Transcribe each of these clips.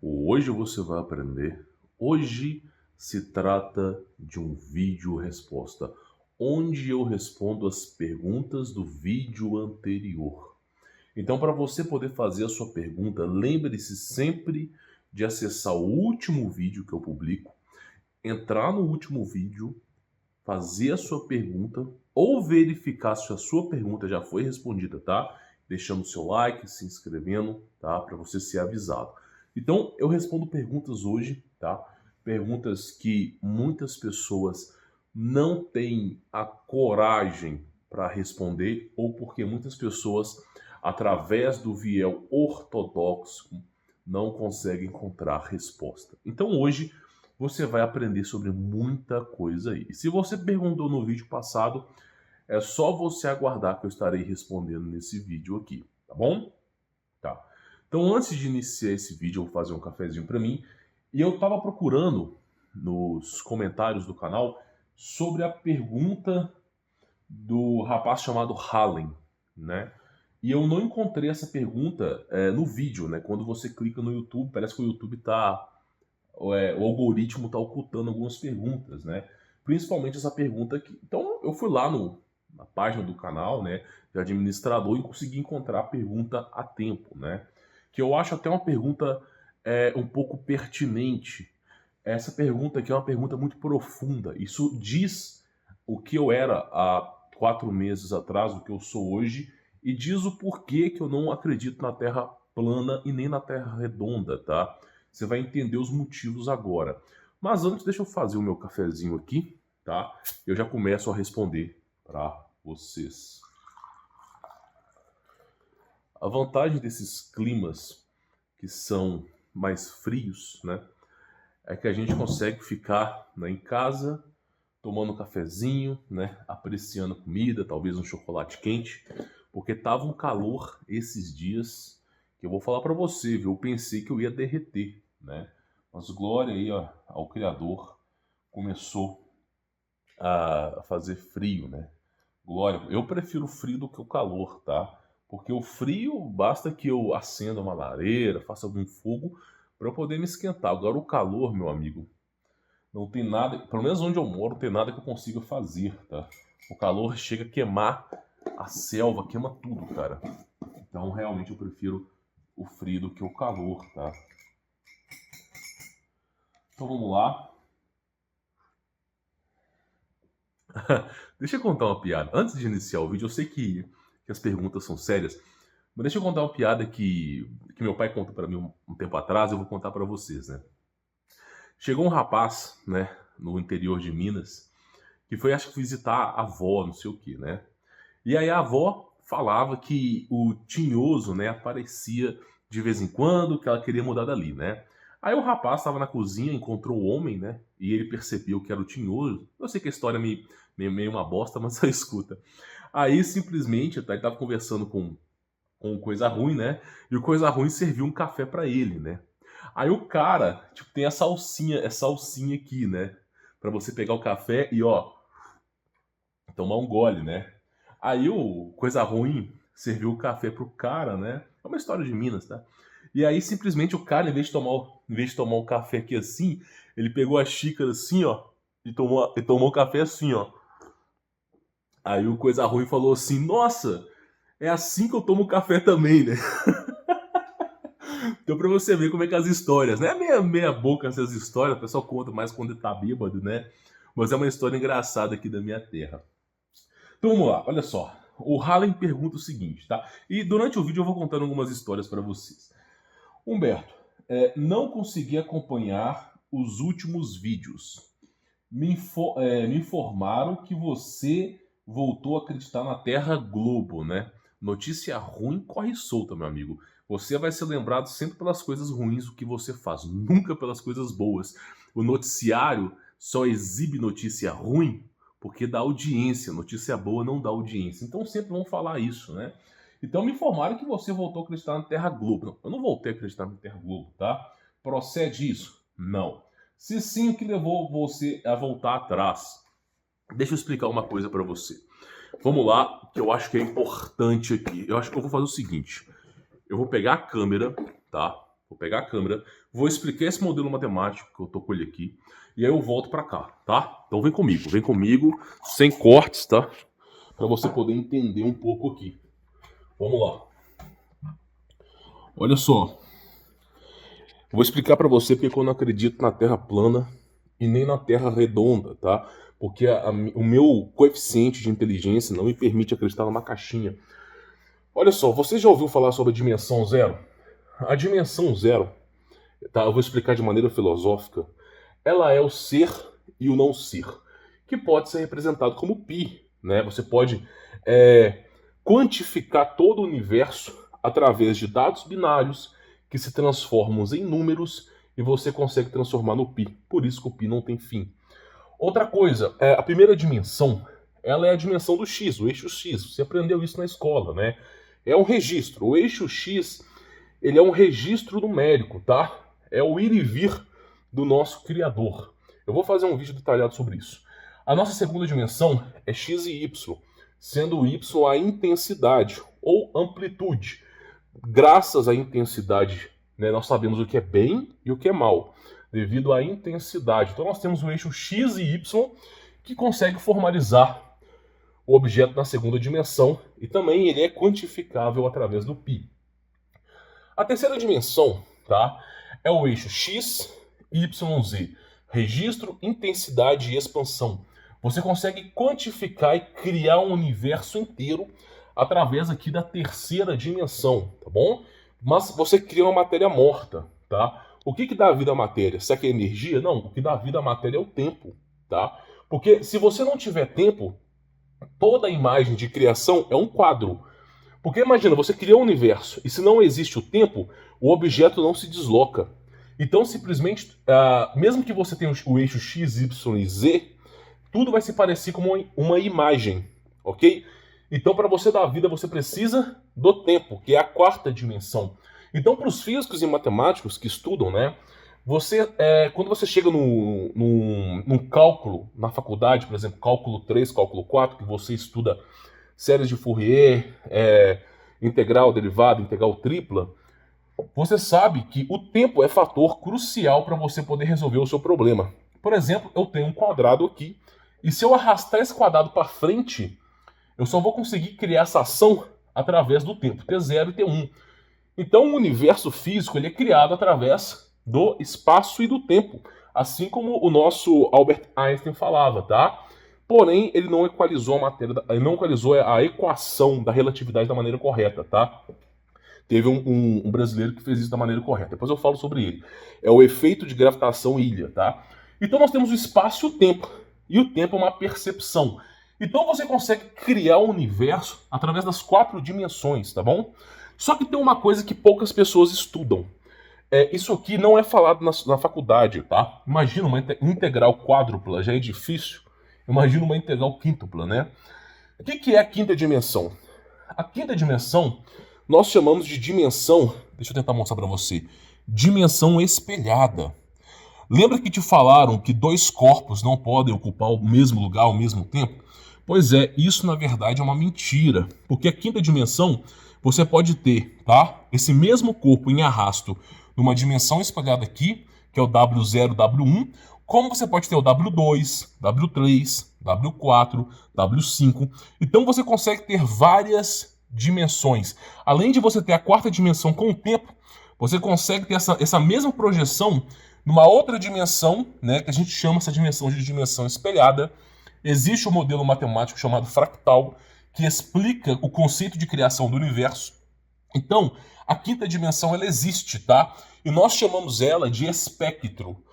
Hoje você vai aprender. Hoje se trata de um vídeo resposta, onde eu respondo as perguntas do vídeo anterior. Então, para você poder fazer a sua pergunta, lembre-se sempre de acessar o último vídeo que eu publico, entrar no último vídeo, fazer a sua pergunta ou verificar se a sua pergunta já foi respondida, tá? Deixando o seu like, se inscrevendo, tá? Para você ser avisado. Então, eu respondo perguntas hoje, tá? Perguntas que muitas pessoas não têm a coragem para responder ou porque muitas pessoas, através do viés ortodoxo, não conseguem encontrar resposta. Então, hoje você vai aprender sobre muita coisa aí. E se você perguntou no vídeo passado, é só você aguardar que eu estarei respondendo nesse vídeo aqui, tá bom? Tá. Então, antes de iniciar esse vídeo, eu vou fazer um cafezinho para mim. E eu estava procurando nos comentários do canal sobre a pergunta do rapaz chamado Hallen, né? E eu não encontrei essa pergunta no vídeo, né? Quando você clica no YouTube, parece que o YouTube tá o algoritmo está ocultando algumas perguntas, né? Principalmente essa pergunta aqui. Então eu fui lá na página do canal, né, de administrador e consegui encontrar a pergunta a tempo, né? Que eu acho até uma pergunta um pouco pertinente. Essa pergunta aqui é uma pergunta muito profunda. Isso diz o que eu era há 4 meses atrás, o que eu sou hoje, e diz o porquê que eu não acredito na Terra plana e nem na Terra redonda, tá? Você vai entender os motivos agora. Mas antes, deixa eu fazer o meu cafezinho aqui, tá? Eu já começo a responder para vocês. A vantagem desses climas que são mais frios, né? É que a gente consegue ficar, né, em casa, tomando um cafezinho, né? Apreciando a comida, talvez um chocolate quente, porque tava um calor esses dias que eu vou falar para você, viu? Eu pensei que eu ia derreter, né? Mas glória aí, ó, ao Criador, começou a fazer frio, né? Glória, eu prefiro o frio do que o calor, tá? Porque o frio, basta que eu acenda uma lareira, faça algum fogo para eu poder me esquentar. Agora o calor, meu amigo, não tem nada, pelo menos onde eu moro, não tem nada que eu consiga fazer, tá? O calor chega a queimar a selva, queima tudo, cara. Então realmente eu prefiro o frio do que o calor, tá? Então vamos lá. Deixa eu contar uma piada. Antes de iniciar o vídeo, eu sei que as perguntas são sérias, mas deixa eu contar uma piada que meu pai contou para mim um tempo atrás, eu vou contar para vocês, né? Chegou um rapaz, né, no interior de Minas, que foi, acho que, visitar a avó, não sei o que, né? E aí a avó falava que o tinhoso, né, aparecia de vez em quando, que ela queria mudar dali, né? Aí o rapaz estava na cozinha, encontrou o homem, né? E ele percebeu que era o tinhoso. Eu sei que a história é meio uma bosta, mas você escuta. Aí simplesmente, tá, ele estava conversando com o Coisa Ruim, né? E o Coisa Ruim serviu um café para ele, né? Aí o cara, tipo, tem essa alcinha aqui, né? Para você pegar o café e, ó, tomar um gole, né? Aí o Coisa Ruim serviu o café pro cara, né? É uma história de Minas, tá? E aí simplesmente o cara, em vez de tomar o café aqui assim, ele pegou a xícara assim, ó, e tomou o café assim, ó. Aí o Coisa Ruim falou assim: "Nossa, é assim que eu tomo café também, né?" Então pra você ver como é que as histórias, né? Meia boca essas histórias, o pessoal conta mais quando tá bêbado, né? Mas é uma história engraçada aqui da minha terra. Então vamos lá, olha só. O Hallen pergunta o seguinte, tá? E durante o vídeo eu vou contando algumas histórias para vocês. Humberto, não consegui acompanhar os últimos vídeos. Me informaram que você voltou a acreditar na Terra Globo, né? Notícia ruim corre solta, meu amigo. Você vai ser lembrado sempre pelas coisas ruins do que você faz, nunca pelas coisas boas. O noticiário só exibe notícia ruim porque dá audiência. Notícia boa não dá audiência. Então sempre vão falar isso, né? Então me informaram que você voltou a acreditar na Terra Globo. Não, eu não voltei a acreditar na Terra Globo, tá? Procede isso? Não. Se sim, o que levou você a voltar atrás? Deixa eu explicar uma coisa para você. Vamos lá, que eu acho que é importante aqui. Eu acho que eu vou fazer o seguinte. Eu vou pegar a câmera, tá? Vou pegar a câmera, vou explicar esse modelo matemático que eu tô com ele aqui, e aí eu volto para cá, tá? Então vem comigo, sem cortes, tá? Para você poder entender um pouco aqui. Vamos lá. Olha só. Vou explicar para você porque eu não acredito na Terra plana e nem na Terra redonda, tá? Porque o meu coeficiente de inteligência não me permite acreditar numa caixinha. Olha só, você já ouviu falar sobre a dimensão zero? A dimensão zero, tá? Eu vou explicar de maneira filosófica. Ela é o ser e o não ser, que pode ser representado como π, né? Você pode quantificar todo o universo através de dados binários que se transformam em números e você consegue transformar no π. Por isso que o π não tem fim. Outra coisa, a primeira dimensão, ela é a dimensão do x, o eixo x. Você aprendeu isso na escola, né? É um registro. O eixo x, ele é um registro numérico, tá? É o ir e vir do nosso Criador. Eu vou fazer um vídeo detalhado sobre isso. A nossa segunda dimensão é x e y, sendo o y a intensidade ou amplitude. Graças à intensidade, né, nós sabemos o que é bem e o que é mal, devido à intensidade. Então nós temos o eixo x e y que consegue formalizar o objeto na segunda dimensão e também ele é quantificável através do π. A terceira dimensão, tá, é o eixo x, y, z, registro, intensidade e expansão. Você consegue quantificar e criar um universo inteiro através aqui da terceira dimensão, tá bom? Mas você cria uma matéria morta, tá? O que dá vida à matéria? Será que é energia? Não, o que dá vida à matéria é o tempo, tá? Porque se você não tiver tempo, toda a imagem de criação é um quadro. Porque imagina, você cria um universo e se não existe o tempo, o objeto não se desloca. Então simplesmente, mesmo que você tenha o eixo x, y e z, tudo vai se parecer como uma imagem, ok? Então para você dar vida você precisa do tempo, que é a quarta dimensão. Então para os físicos e matemáticos que estudam, né? Quando você chega num cálculo na faculdade, por exemplo, cálculo 3, cálculo 4, que você estuda séries de Fourier, integral, derivada, integral tripla, você sabe que o tempo é fator crucial para você poder resolver o seu problema. Por exemplo, eu tenho um quadrado aqui, e se eu arrastar esse quadrado para frente, eu só vou conseguir criar essa ação através do tempo, T0 e T1. Então o universo físico ele é criado através do espaço e do tempo, assim como o nosso Albert Einstein falava, tá? Porém, ele não equalizou a matéria, ele não equalizou a equação da relatividade da maneira correta, tá? Teve um brasileiro que fez isso da maneira correta. Depois eu falo sobre ele. É o efeito de gravitação ilha, tá? Então nós temos o espaço e o tempo. E o tempo é uma percepção. Então você consegue criar o universo através das 4 dimensões, tá bom? Só que tem uma coisa que poucas pessoas estudam. Isso aqui não é falado na faculdade, tá? Imagina uma integral quádrupla, já é difícil. Imagina uma integral quíntupla, né? O que é a quinta dimensão? A quinta dimensão nós chamamos de dimensão, deixa eu tentar mostrar para você, dimensão espelhada. Lembra que te falaram que 2 corpos não podem ocupar o mesmo lugar ao mesmo tempo? Pois é, isso na verdade é uma mentira, porque a quinta dimensão você pode ter, tá? Esse mesmo corpo em arrasto numa dimensão espelhada aqui, que é o W0, W1, como você pode ter o W2, W3, W4, W5. Então você consegue ter várias dimensões. Além de você ter a quarta dimensão com o tempo, você consegue ter essa mesma projeção numa outra dimensão, né, que a gente chama essa dimensão de dimensão espelhada. Existe um modelo matemático chamado fractal, que explica o conceito de criação do universo. Então, a quinta dimensão ela existe, tá? E nós chamamos ela de espectro.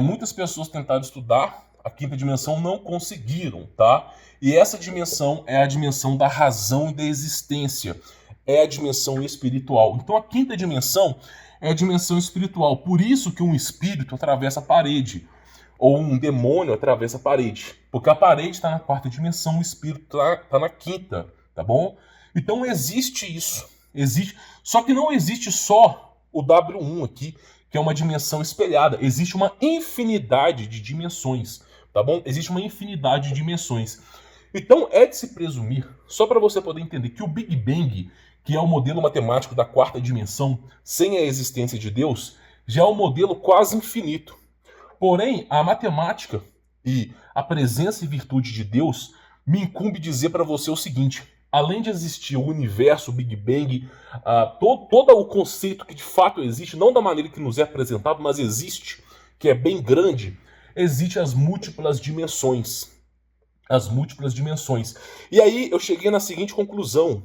Muitas pessoas tentaram estudar a quinta dimensão, não conseguiram, tá? E essa dimensão é a dimensão da razão e da existência. É a dimensão espiritual. Então a quinta dimensão é a dimensão espiritual. Por isso que um espírito atravessa a parede. Ou um demônio atravessa a parede. Porque a parede está na quarta dimensão, o espírito está na quinta, tá bom? Então existe isso. Existe. Só que não existe só o W1 aqui, que é uma dimensão espelhada. Existe uma infinidade de dimensões, tá bom? Existe uma infinidade de dimensões. Então é de se presumir, só para você poder entender, que o Big Bang, que é o modelo matemático da quarta dimensão, sem a existência de Deus, já é um modelo quase infinito. Porém, a matemática e a presença e virtude de Deus me incumbe dizer para você o seguinte: além de existir o universo, o Big Bang, todo o conceito que de fato existe, não da maneira que nos é apresentado, mas existe, que é bem grande, existem as múltiplas dimensões. As múltiplas dimensões. E aí eu cheguei na seguinte conclusão.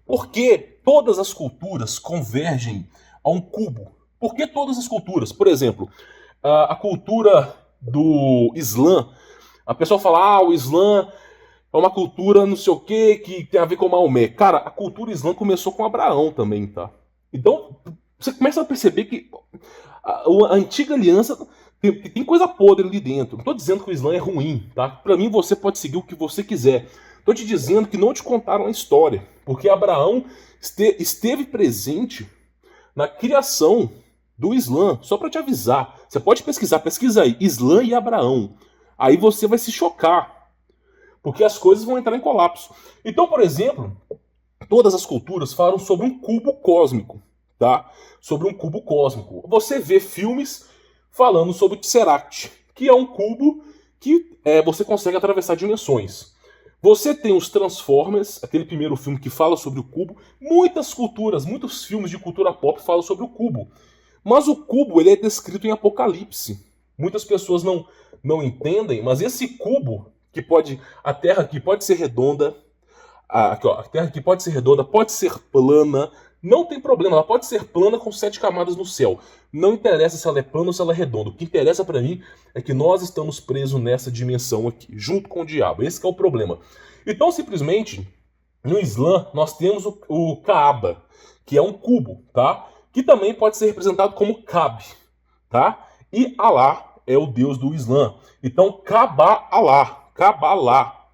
Por que todas as culturas convergem a um cubo? Por que todas as culturas? Por exemplo, a cultura do Islã. A pessoa fala, o Islã é uma cultura não sei o que tem a ver com Maomé. Cara, a cultura Islã começou com Abraão também, tá? Então, você começa a perceber que a antiga aliança tem coisa podre ali dentro. Não tô dizendo que o Islã é ruim, tá? Pra mim, você pode seguir o que você quiser. Tô te dizendo que não te contaram a história. Porque Abraão esteve presente na criação do Islã. Só pra te avisar. Você pode pesquisar, pesquisa aí. Islã e Abraão. Aí você vai se chocar. Porque as coisas vão entrar em colapso. Então, por exemplo, todas as culturas falam sobre um cubo cósmico, tá? Sobre um cubo cósmico. Você vê filmes falando sobre o Tesseract, que é um cubo que você consegue atravessar dimensões. Você tem os Transformers, aquele primeiro filme que fala sobre o cubo. Muitas culturas, muitos filmes de cultura pop falam sobre o cubo. Mas o cubo ele é descrito em Apocalipse. Muitas pessoas não entendem, mas esse cubo, a Terra que pode ser redonda, a Terra que pode ser redonda, pode ser plana, não tem problema, ela pode ser plana com 7 camadas no céu. Não interessa se ela é plana ou se ela é redonda. O que interessa pra mim é que nós estamos presos nessa dimensão aqui, junto com o diabo. Esse que é o problema. Então, simplesmente, no Islã, nós temos o Kaaba, que é um cubo, tá? Que também pode ser representado como Kabe, tá? E Alá é o deus do Islã. Então, Kabbalah,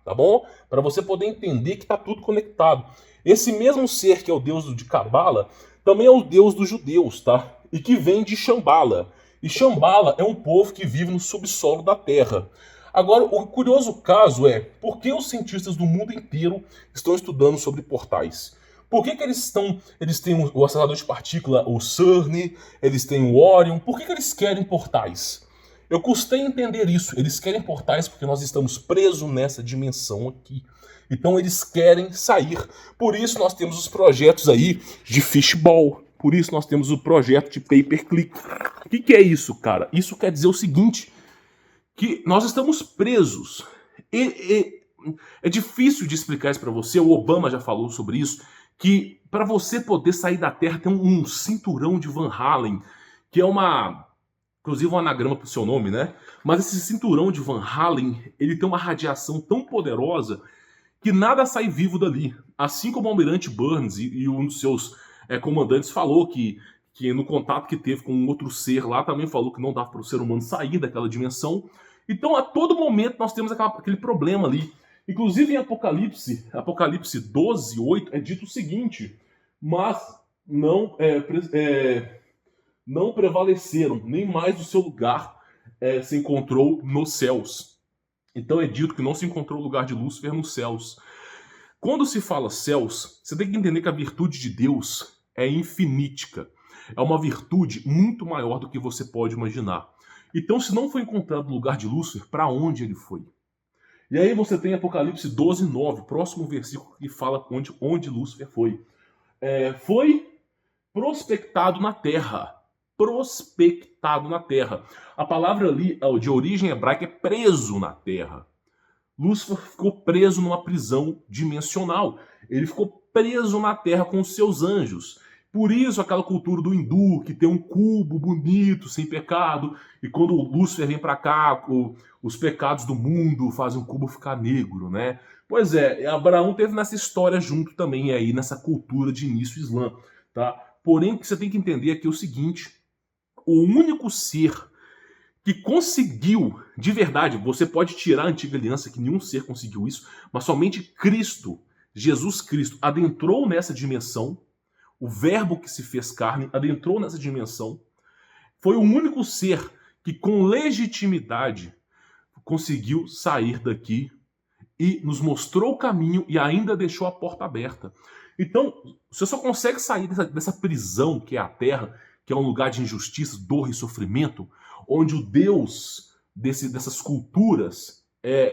tá bom? Para você poder entender que tá tudo conectado. Esse mesmo ser que é o deus de Cabala também é o deus dos judeus, tá? E que vem de Shambhala. E Shambhala é um povo que vive no subsolo da Terra. Agora, o curioso caso é por que os cientistas do mundo inteiro estão estudando sobre portais? Por que eles têm o acelerador de partícula, o CERN, eles têm o Orion? Por que eles querem portais? Eu custei entender isso. Eles querem portais porque nós estamos presos nessa dimensão aqui. Então eles querem sair. Por isso nós temos os projetos aí de fishball. Por isso nós temos o projeto de paperclip. O que é isso, cara? Isso quer dizer o seguinte, que nós estamos presos. É difícil de explicar isso para você. O Obama já falou sobre isso, que para você poder sair da Terra tem um cinturão de Van Halen, que é inclusive um anagrama pro seu nome, né? Mas esse cinturão de Van Halen, ele tem uma radiação tão poderosa que nada sai vivo dali. Assim como o almirante Burns e um dos seus comandantes falou que no contato que teve com um outro ser lá, também falou que não dava para o ser humano sair daquela dimensão. Então, a todo momento, nós temos aquele problema ali. Inclusive, em Apocalipse 12:8, é dito o seguinte: mas não prevaleceram, nem mais do seu lugar se encontrou nos céus. Então é dito que não se encontrou o lugar de Lúcifer nos céus. Quando se fala céus, você tem que entender que a virtude de Deus é infinítica. É uma virtude muito maior do que você pode imaginar. Então, se não foi encontrado o lugar de Lúcifer, para onde ele foi? E aí você tem Apocalipse 12:9, próximo versículo que fala onde Lúcifer foi. Foi prospectado na terra. Prospectado na terra. A palavra ali, de origem hebraica, é preso na terra. Lúcifer ficou preso numa prisão dimensional. Ele ficou preso na terra com os seus anjos. Por isso aquela cultura do hindu, que tem um cubo bonito, sem pecado, e quando Lúcifer vem para cá, os pecados do mundo fazem o cubo ficar negro, né? Pois é, Abraão teve nessa história junto também, aí nessa cultura de início islã, tá? Porém, o que você tem que entender aqui é o seguinte: o único ser que conseguiu, de verdade, você pode tirar a antiga aliança, que nenhum ser conseguiu isso, mas somente Cristo, Jesus Cristo, adentrou nessa dimensão, o verbo que se fez carne adentrou nessa dimensão, foi o único ser que com legitimidade conseguiu sair daqui e nos mostrou o caminho e ainda deixou a porta aberta. Então, você só consegue sair dessa prisão que é a Terra, que é um lugar de injustiça, dor e sofrimento, onde o Deus dessas culturas,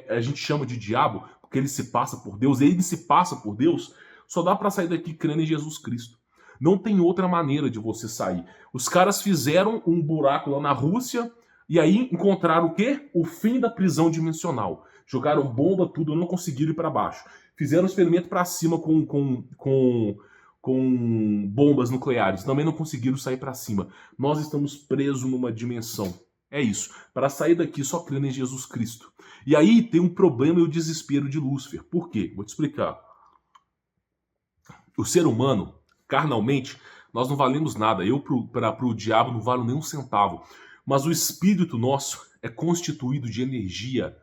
a gente chama de diabo, porque ele se passa por Deus, ele se passa por Deus, só dá para sair daqui crendo em Jesus Cristo. Não tem outra maneira de você sair. Os caras fizeram um buraco lá na Rússia e aí encontraram o quê? O fim da prisão dimensional. Jogaram bomba, tudo, não conseguiram ir para baixo. Fizeram um experimento para cima com bombas nucleares. Também não conseguiram sair para cima. Nós estamos presos numa dimensão. É isso. Para sair daqui, só crendo em Jesus Cristo. E aí tem um problema e o desespero de Lúcifer. Por quê? Vou te explicar. O ser humano, carnalmente, nós não valemos nada. Eu, para o diabo, não valo nem um centavo. Mas o espírito nosso é constituído de energia,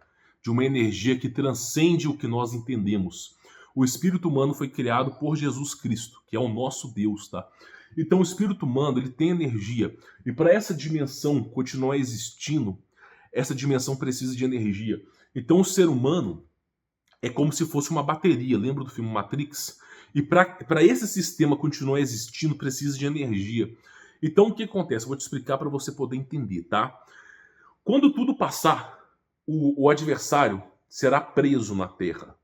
de uma energia que transcende o que nós entendemos. O espírito humano foi criado por Jesus Cristo, que é o nosso Deus, tá? Então o espírito humano, ele tem energia. E para essa dimensão continuar existindo, essa dimensão precisa de energia. Então o ser humano é como se fosse uma bateria. Lembra do filme Matrix? E para esse sistema continuar existindo, precisa de energia. Então o que acontece? Eu vou te explicar para você poder entender, tá? Quando tudo passar, o adversário será preso na Terra.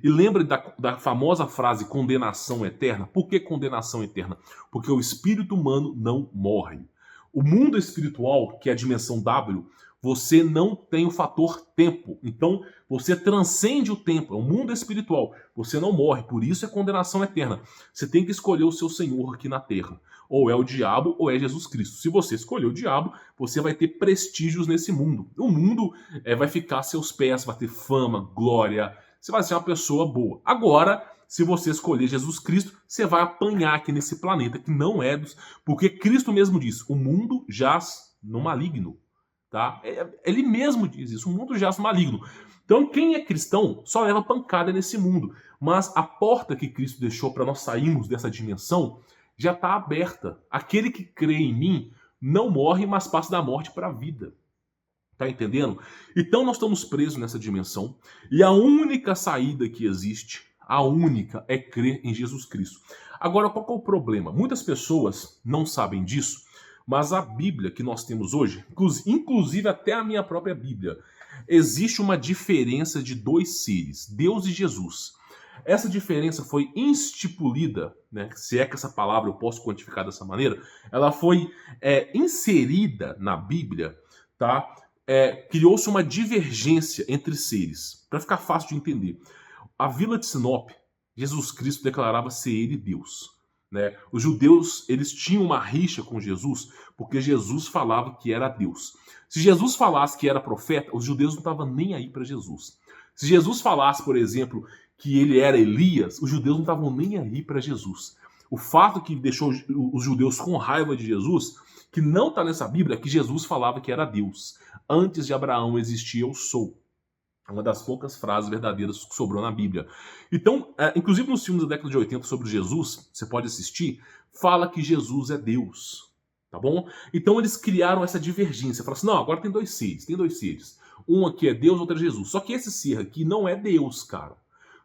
E lembra da famosa frase condenação eterna? Por que condenação eterna? Porque o espírito humano não morre. O mundo espiritual, que é a dimensão W, você não tem o fator tempo. Então, você transcende o tempo. É o mundo espiritual. Você não morre. Por isso é condenação eterna. Você tem que escolher o seu Senhor aqui na Terra. Ou é o diabo ou é Jesus Cristo. Se você escolher o diabo, você vai ter prestígios nesse mundo. O mundo vai ficar a seus pés, vai ter fama, glória. Você vai ser uma pessoa boa. Agora, se você escolher Jesus Cristo, você vai apanhar aqui nesse planeta que não é dos... Porque Cristo mesmo diz, o mundo jaz no maligno. Tá? Ele mesmo diz isso, o mundo jaz no maligno. Então, quem é cristão só leva pancada nesse mundo. Mas a porta que Cristo deixou para nós sairmos dessa dimensão já está aberta. Aquele que crê em mim não morre, mas passa da morte para a vida. Tá entendendo? Então nós estamos presos nessa dimensão e a única saída que existe, a única, é crer em Jesus Cristo. Agora, qual que é o problema? Muitas pessoas não sabem disso, mas a Bíblia que nós temos hoje, inclusive até a minha própria Bíblia, existe uma diferença de dois seres, Deus e Jesus. Essa diferença foi estipulada, né, se é que essa palavra eu posso quantificar dessa maneira, ela foi inserida na Bíblia, tá? Criou-se uma divergência entre seres, para ficar fácil de entender. A vila de Sinop, Jesus Cristo declarava ser ele Deus. Né? Os judeus, eles tinham uma rixa com Jesus, porque Jesus falava que era Deus. Se Jesus falasse que era profeta, os judeus não estavam nem aí para Jesus. Se Jesus falasse, por exemplo, que ele era Elias, os judeus não estavam nem aí para Jesus. O fato que deixou os judeus com raiva de Jesus, que não está nessa Bíblia, é que Jesus falava que era Deus. Antes de Abraão existia eu sou. É uma das poucas frases verdadeiras que sobrou na Bíblia. Então, inclusive nos filmes da década de 80 sobre Jesus, você pode assistir, fala que Jesus é Deus. Tá bom? Então eles criaram essa divergência. Falaram assim, não, agora tem dois seres. Um aqui é Deus, outro é Jesus. Só que esse ser aqui não é Deus, cara.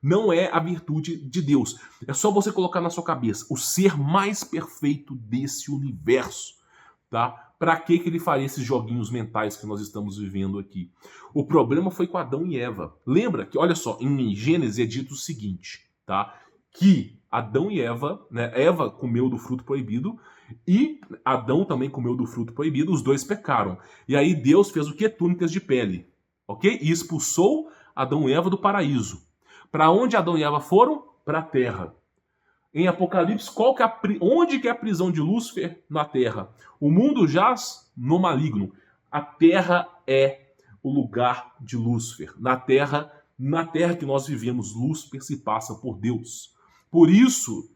Não é a virtude de Deus. É só você colocar na sua cabeça o ser mais perfeito desse universo. Tá? Para que ele faria esses joguinhos mentais que nós estamos vivendo aqui? O problema foi com Adão e Eva. Lembra que, olha só, em Gênesis é dito o seguinte, tá? Que Adão e Eva, né? Eva comeu do fruto proibido e Adão também comeu do fruto proibido, os dois pecaram. E aí Deus fez o que? Túnicas de pele, ok? E expulsou Adão e Eva do paraíso. Para onde Adão e Eva foram? Para a terra. Em Apocalipse, onde que é a prisão de Lúcifer? Na terra. O mundo jaz no maligno. A terra é o lugar de Lúcifer. Na terra que nós vivemos, Lúcifer se passa por Deus. Por isso,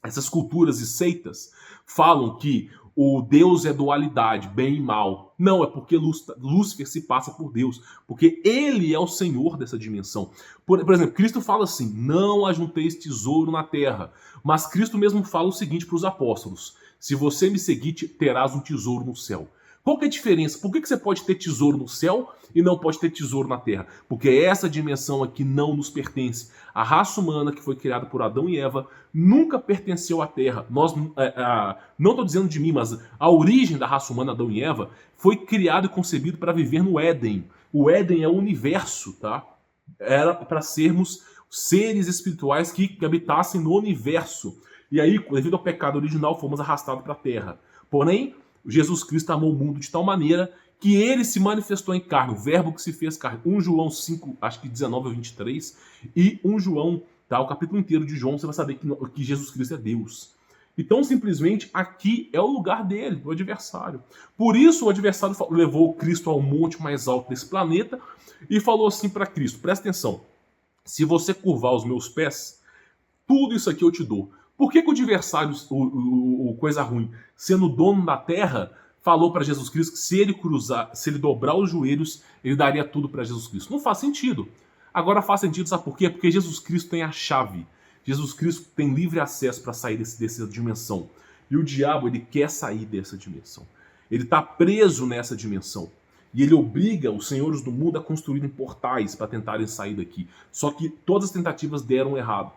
essas culturas e seitas falam que o Deus é dualidade, bem e mal. Não, é porque Lúcifer se passa por Deus. Porque ele é o Senhor dessa dimensão. Por exemplo, Cristo fala assim, não ajunteis tesouro na terra. Mas Cristo mesmo fala o seguinte para os apóstolos, se você me seguir, terás um tesouro no céu. Qual que é a diferença? Por que você pode ter tesouro no céu e não pode ter tesouro na terra? Porque essa dimensão aqui não nos pertence. A raça humana que foi criada por Adão e Eva nunca pertenceu à terra. Não estou dizendo de mim, mas a origem da raça humana, Adão e Eva, foi criado e concebido para viver no Éden. O Éden é o universo, tá? Era para sermos seres espirituais que habitassem no universo. E aí, devido ao pecado original, fomos arrastados para a terra. Porém, Jesus Cristo amou o mundo de tal maneira que ele se manifestou em carne, o verbo que se fez carne. 1 João 5, acho que 19 a 23, e 1 João, tá, o capítulo inteiro de João, você vai saber que Jesus Cristo é Deus. Então, simplesmente, aqui é o lugar dele, do adversário. Por isso, o adversário levou Cristo ao monte mais alto desse planeta e falou assim para Cristo, presta atenção, se você curvar os meus pés, tudo isso aqui eu te dou. Por que o adversário, o coisa ruim, sendo dono da terra, falou para Jesus Cristo que se ele dobrar os joelhos, ele daria tudo para Jesus Cristo? Não faz sentido. Agora faz sentido, sabe por quê? Porque Jesus Cristo tem a chave. Jesus Cristo tem livre acesso para sair dessa dimensão. E o diabo, ele quer sair dessa dimensão. Ele está preso nessa dimensão. E ele obriga os senhores do mundo a construírem portais para tentarem sair daqui. Só que todas as tentativas deram errado.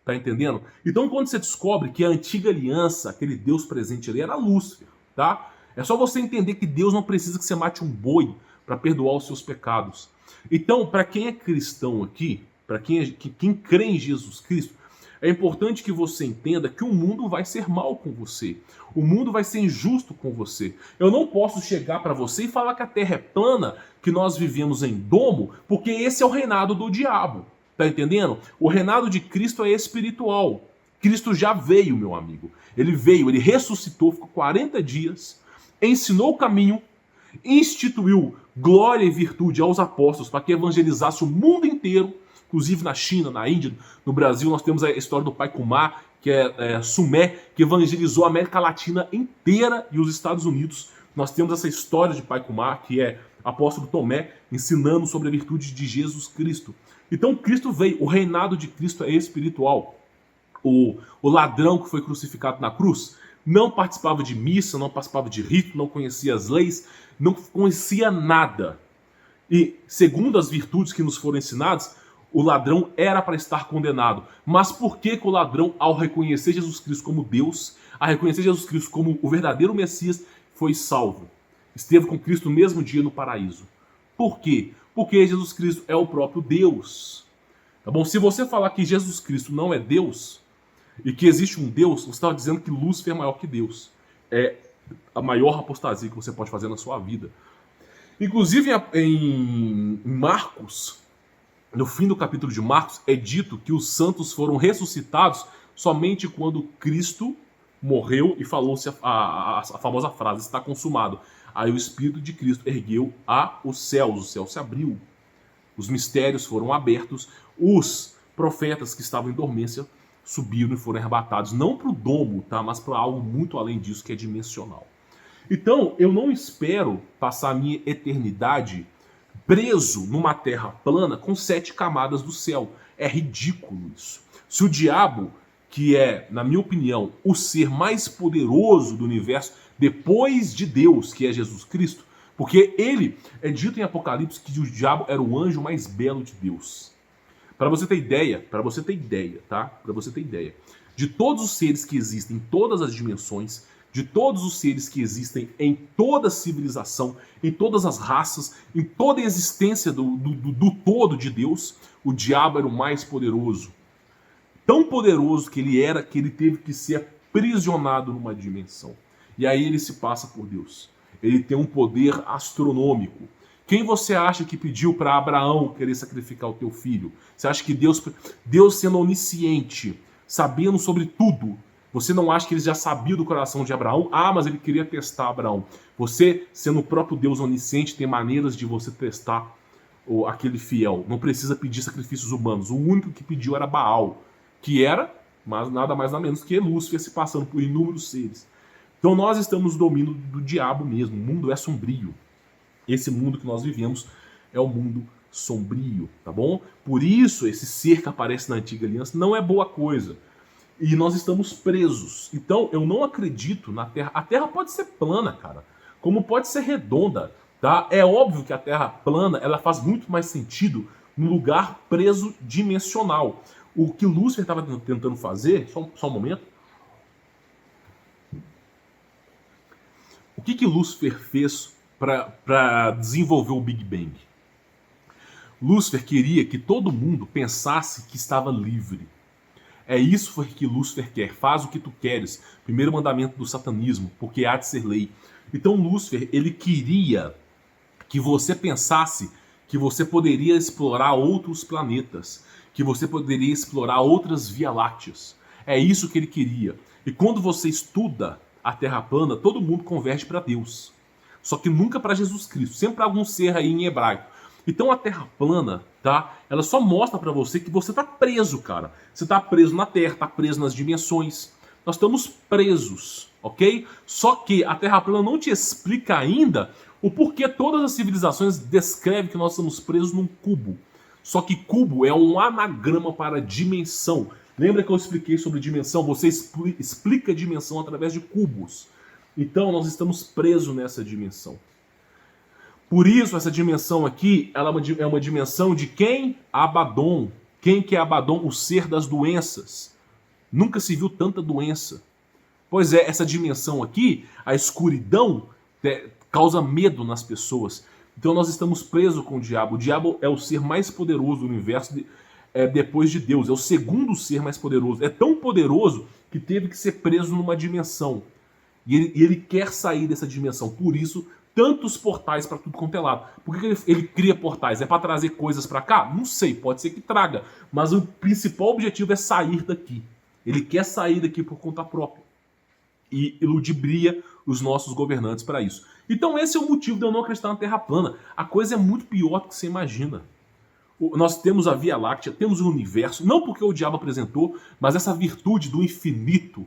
Tá entendendo? Então, quando você descobre que a antiga aliança, aquele Deus presente ali, era Lúcifer, tá? É só você entender que Deus não precisa que você mate um boi para perdoar os seus pecados. Então, para quem é cristão aqui, para quem crê em Jesus Cristo, é importante que você entenda que o mundo vai ser mal com você. O mundo vai ser injusto com você. Eu não posso chegar para você e falar que a Terra é plana, que nós vivemos em domo, porque esse é o reinado do diabo. Tá entendendo? O reinado de Cristo é espiritual. Cristo já veio, meu amigo. Ele veio, ele ressuscitou, ficou 40 dias, ensinou o caminho, instituiu glória e virtude aos apóstolos para que evangelizasse o mundo inteiro, inclusive na China, na Índia, no Brasil. Nós temos a história do Pai Kumar, que é Sumé, que evangelizou a América Latina inteira e os Estados Unidos. Nós temos essa história de Pai Kumar, que é apóstolo Tomé, ensinando sobre a virtude de Jesus Cristo. Então Cristo veio, o reinado de Cristo é espiritual. O ladrão que foi crucificado na cruz não participava de missa, não participava de rito, não conhecia as leis, não conhecia nada. E segundo as virtudes que nos foram ensinadas, o ladrão era para estar condenado. Mas por que o ladrão, ao reconhecer Jesus Cristo como Deus, a reconhecer Jesus Cristo como o verdadeiro Messias, foi salvo? Esteve com Cristo no mesmo dia no paraíso. Por quê? Porque Jesus Cristo é o próprio Deus. Tá bom? Se você falar que Jesus Cristo não é Deus e que existe um Deus, você está dizendo que Lúcifer é maior que Deus. É a maior apostasia que você pode fazer na sua vida. Inclusive em Marcos, no fim do capítulo de Marcos, é dito que os santos foram ressuscitados somente quando Cristo morreu e falou-se a famosa frase, está consumado. Aí o Espírito de Cristo ergueu os céus, o céu se abriu, os mistérios foram abertos, os profetas que estavam em dormência subiram e foram arrebatados, não para o domo, tá? Mas para algo muito além disso, que é dimensional. Então, eu não espero passar a minha eternidade preso numa terra plana com 7 camadas do céu. É ridículo isso. Se o diabo, que é, na minha opinião, o ser mais poderoso do universo, depois de Deus, que é Jesus Cristo, porque ele é dito em Apocalipse que o diabo era o anjo mais belo de Deus. Para você ter ideia, tá? Para você ter ideia, de todos os seres que existem em todas as dimensões, de todos os seres que existem em toda a civilização, em todas as raças, em toda a existência do todo de Deus, o diabo era o mais poderoso. Tão poderoso que ele teve que ser aprisionado numa dimensão. E aí ele se passa por Deus. Ele tem um poder astronômico. Quem você acha que pediu para Abraão querer sacrificar o teu filho? Você acha que Deus sendo onisciente, sabendo sobre tudo, você não acha que ele já sabia do coração de Abraão? Ah, mas ele queria testar Abraão. Você, sendo o próprio Deus onisciente, tem maneiras de você testar aquele fiel. Não precisa pedir sacrifícios humanos. O único que pediu era Baal, que era mas nada mais nada menos que Lúcifer se passando por inúmeros seres. Então nós estamos no domínio do diabo mesmo. O mundo é sombrio. Esse mundo que nós vivemos é o mundo sombrio, tá bom? Por isso esse ser que aparece na antiga aliança não é boa coisa. E nós estamos presos. Então eu não acredito na Terra. A Terra pode ser plana, cara. como pode ser redonda, tá? É óbvio que a Terra plana, ela faz muito mais sentido no lugar preso dimensional. O que Lúcifer estava tentando fazer, só um momento. O que Lúcifer fez para desenvolver o Big Bang? Lúcifer queria que todo mundo pensasse que estava livre. É isso que Lúcifer quer. Faz o que tu queres. Primeiro mandamento do satanismo, porque há de ser lei. Então Lúcifer, ele queria que você pensasse que você poderia explorar outros planetas, que você poderia explorar outras Via-Lácteas. É isso que ele queria. E quando você estuda a Terra plana, todo mundo converge para Deus. Só que nunca para Jesus Cristo, sempre para algum ser aí em hebraico. Então a Terra plana, tá? Ela só mostra para você que você tá preso, cara. Você tá preso na Terra, tá preso nas dimensões. Nós estamos presos, ok? Só que a Terra plana não te explica ainda o porquê todas as civilizações descrevem que nós estamos presos num cubo. Só que cubo é um anagrama para dimensão. Lembra que eu expliquei sobre dimensão? Você explica a dimensão através de cubos. Então nós estamos presos nessa dimensão. Por isso, essa dimensão aqui, ela é uma dimensão de quem? Abaddon. Quem que é Abaddon? O ser das doenças. Nunca se viu tanta doença. Pois é, essa dimensão aqui, a escuridão, causa medo nas pessoas. Então nós estamos presos com o diabo. O diabo é o ser mais poderoso do universo depois de Deus. É o segundo ser mais poderoso. É tão poderoso que teve que ser preso numa dimensão. E ele quer sair dessa dimensão. Por isso, tantos portais para tudo quanto é lado. Por que ele cria portais? É para trazer coisas para cá? Não sei, pode ser que traga. Mas o principal objetivo é sair daqui. Ele quer sair daqui por conta própria. E ludibria os nossos governantes para isso. Então esse é o motivo de eu não acreditar na Terra plana. A coisa é muito pior do que você imagina. Nós temos a Via Láctea, temos o universo, não porque o diabo apresentou, mas essa virtude do infinito.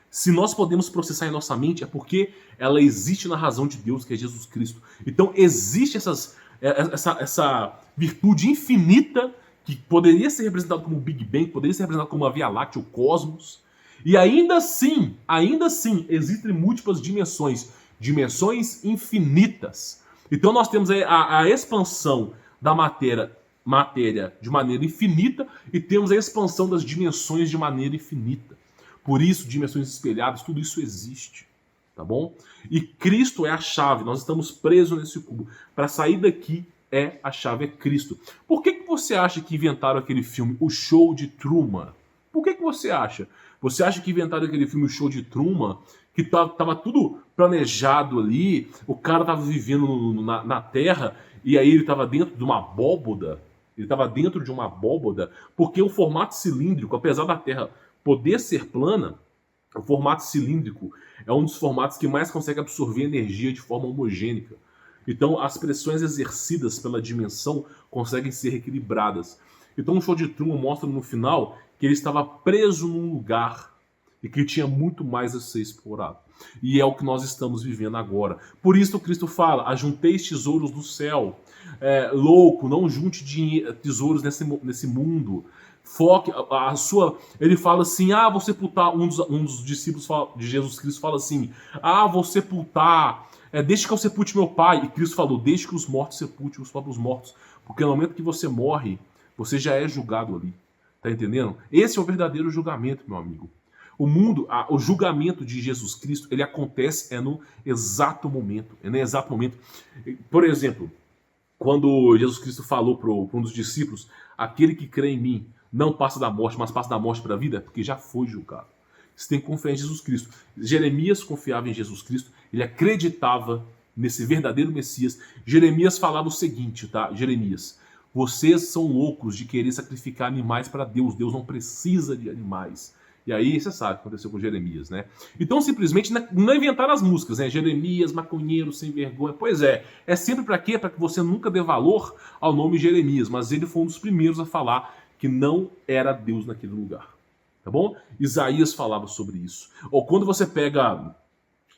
Se nós podemos processar em nossa mente, é porque ela existe na razão de Deus, que é Jesus Cristo. Então existe essa virtude infinita que poderia ser representada como o Big Bang, poderia ser representada como a Via Láctea, o cosmos. E ainda assim, existem múltiplas dimensões infinitas. Então nós temos a expansão da matéria de maneira infinita e temos a expansão das dimensões de maneira infinita. Por isso, dimensões espelhadas, tudo isso existe, tá bom? E Cristo é a chave, nós estamos presos nesse cubo. Para sair daqui, a chave é Cristo. Por que você acha que inventaram aquele filme, O Show de Truman? Por que você acha? Você acha que inventaram aquele filme, O Show de Truman, que tava tudo planejado ali, o cara tava vivendo na Terra, e aí ele tava dentro de uma abóboda, porque o formato cilíndrico, apesar da Terra poder ser plana, o formato cilíndrico é um dos formatos que mais consegue absorver energia de forma homogênica. Então as pressões exercidas pela dimensão conseguem ser equilibradas. Então o Show de Truman mostra no final que ele estava preso num lugar e que tinha muito mais a ser explorado. E é o que nós estamos vivendo agora. Por isso Cristo fala, ajunteis tesouros do céu. Louco, não junte tesouros nesse mundo. Foque a sua... Ele fala assim, vou sepultar... Um dos discípulos de Jesus Cristo fala assim, vou sepultar... deixe que eu sepulte meu pai. E Cristo falou, deixe que os mortos sepultem os próprios mortos. Porque no momento que você morre, você já é julgado ali. Tá entendendo? Esse é o verdadeiro julgamento, meu amigo. O julgamento de Jesus Cristo, ele acontece no exato momento. É no exato momento. Por exemplo, quando Jesus Cristo falou para um dos discípulos, aquele que crê em mim não passa da morte, mas passa da morte para a vida, porque já foi julgado. Você tem que confiar em Jesus Cristo. Jeremias confiava em Jesus Cristo, ele acreditava nesse verdadeiro Messias. Jeremias falava o seguinte, tá? Jeremias, vocês são loucos de querer sacrificar animais para Deus. Deus não precisa de animais. E aí você sabe o que aconteceu com Jeremias, né? Então simplesmente não inventaram as músicas, né? Jeremias, maconheiro, sem vergonha. Pois é sempre para quê? Para que você nunca dê valor ao nome Jeremias. Mas ele foi um dos primeiros a falar que não era Deus naquele lugar. Tá bom? Isaías falava sobre isso. Ou quando você pega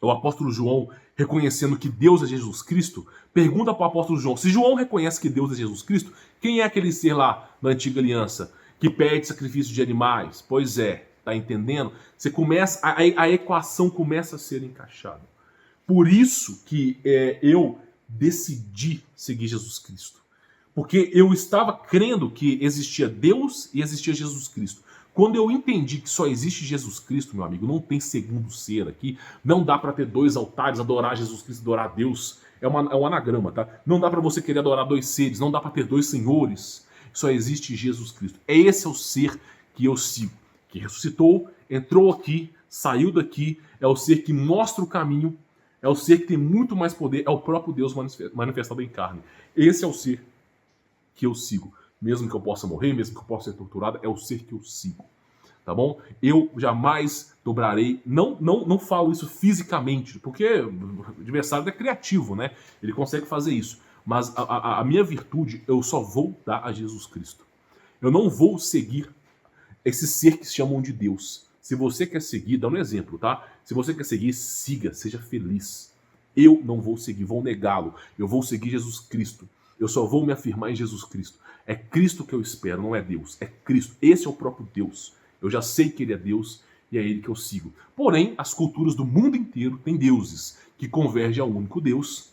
o apóstolo João reconhecendo que Deus é Jesus Cristo, pergunta para o apóstolo João, se João reconhece que Deus é Jesus Cristo, quem é aquele ser lá na antiga aliança que pede sacrifício de animais? Pois é, tá entendendo? Você começa, a equação começa a ser encaixada. Por isso que eu decidi seguir Jesus Cristo. Porque eu estava crendo que existia Deus e existia Jesus Cristo. Quando eu entendi que só existe Jesus Cristo, meu amigo, não tem segundo ser aqui, não dá para ter dois altares, adorar Jesus Cristo, adorar Deus. É um anagrama, tá? Não dá para você querer adorar dois seres, não dá para ter dois senhores. Só existe Jesus Cristo. Esse é o ser que eu sigo, que ressuscitou, entrou aqui, saiu daqui, é o ser que mostra o caminho, é o ser que tem muito mais poder, é o próprio Deus manifestado em carne. Esse é o ser que eu sigo. Mesmo que eu possa morrer, mesmo que eu possa ser torturado, é o ser que eu sigo. Tá bom? Eu jamais dobrarei, não falo isso fisicamente, porque o adversário é criativo, né? Ele consegue fazer isso. Mas a minha virtude, eu só vou dar a Jesus Cristo. Eu não vou seguir esse ser que se chamam de Deus. Se você quer seguir, dá um exemplo, tá? Se você quer seguir, siga, seja feliz. Eu não vou seguir, vou negá-lo. Eu vou seguir Jesus Cristo. Eu só vou me afirmar em Jesus Cristo. É Cristo que eu espero, não é Deus. É Cristo. Esse é o próprio Deus. Eu já sei que ele é Deus e é ele que eu sigo. Porém, as culturas do mundo inteiro têm deuses que convergem ao único Deus,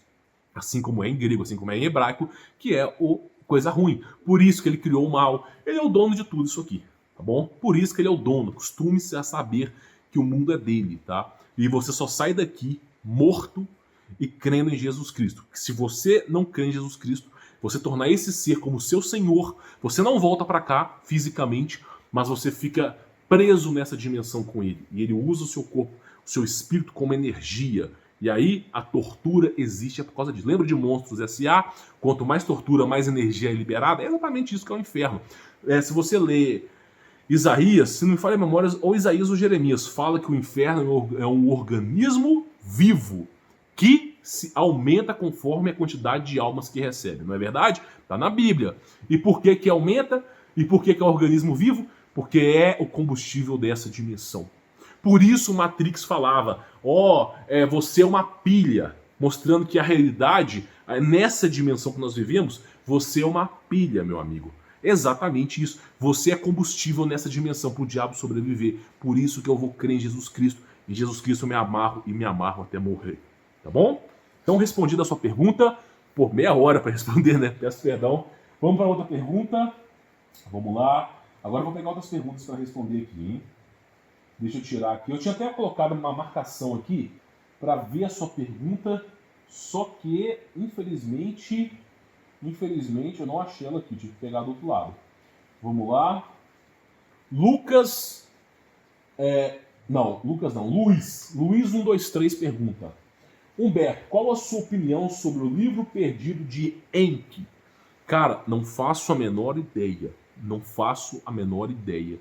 assim como é em grego, assim como é em hebraico, que é o coisa ruim. Por isso que ele criou o mal. Ele é o dono de tudo isso aqui, tá bom? Por isso que ele é o dono. Costume-se a saber que o mundo é dele, tá? E você só sai daqui morto e crendo em Jesus Cristo. Se você não crê em Jesus Cristo, você tornar esse ser como seu Senhor, você não volta para cá fisicamente, mas você fica preso nessa dimensão com ele. E ele usa o seu corpo, o seu espírito como energia. E aí a tortura existe por causa disso. Lembra de Monstros S.A.? Quanto mais tortura, mais energia é liberada. É exatamente isso que é o inferno. Se você lê Isaías, se não me falha a memória, ou Isaías ou Jeremias, fala que o inferno é um organismo vivo que se aumenta conforme a quantidade de almas que recebe. Não é verdade? Está na Bíblia. E por que aumenta? E por que é um organismo vivo? Porque é o combustível dessa dimensão. Por isso Matrix falava, você é uma pilha, mostrando que a realidade, nessa dimensão que nós vivemos, você é uma pilha, meu amigo. Exatamente isso. Você é combustível nessa dimensão para o diabo sobreviver. Por isso que eu vou crer em Jesus Cristo. Em Jesus Cristo eu me amarro e me amarro até morrer. Tá bom? Então, respondida a sua pergunta, por meia hora para responder, né? Peço perdão. Vamos para outra pergunta. Vamos lá. Agora eu vou pegar outras perguntas para responder aqui, hein? Deixa eu tirar aqui. Eu tinha até colocado uma marcação aqui para ver a sua pergunta, só que, infelizmente eu não achei ela aqui. Tive que pegar do outro lado. Vamos lá. Luiz 123 pergunta. Humberto, qual a sua opinião sobre o livro perdido de Enki? Cara, não faço a menor ideia. Não faço a menor ideia.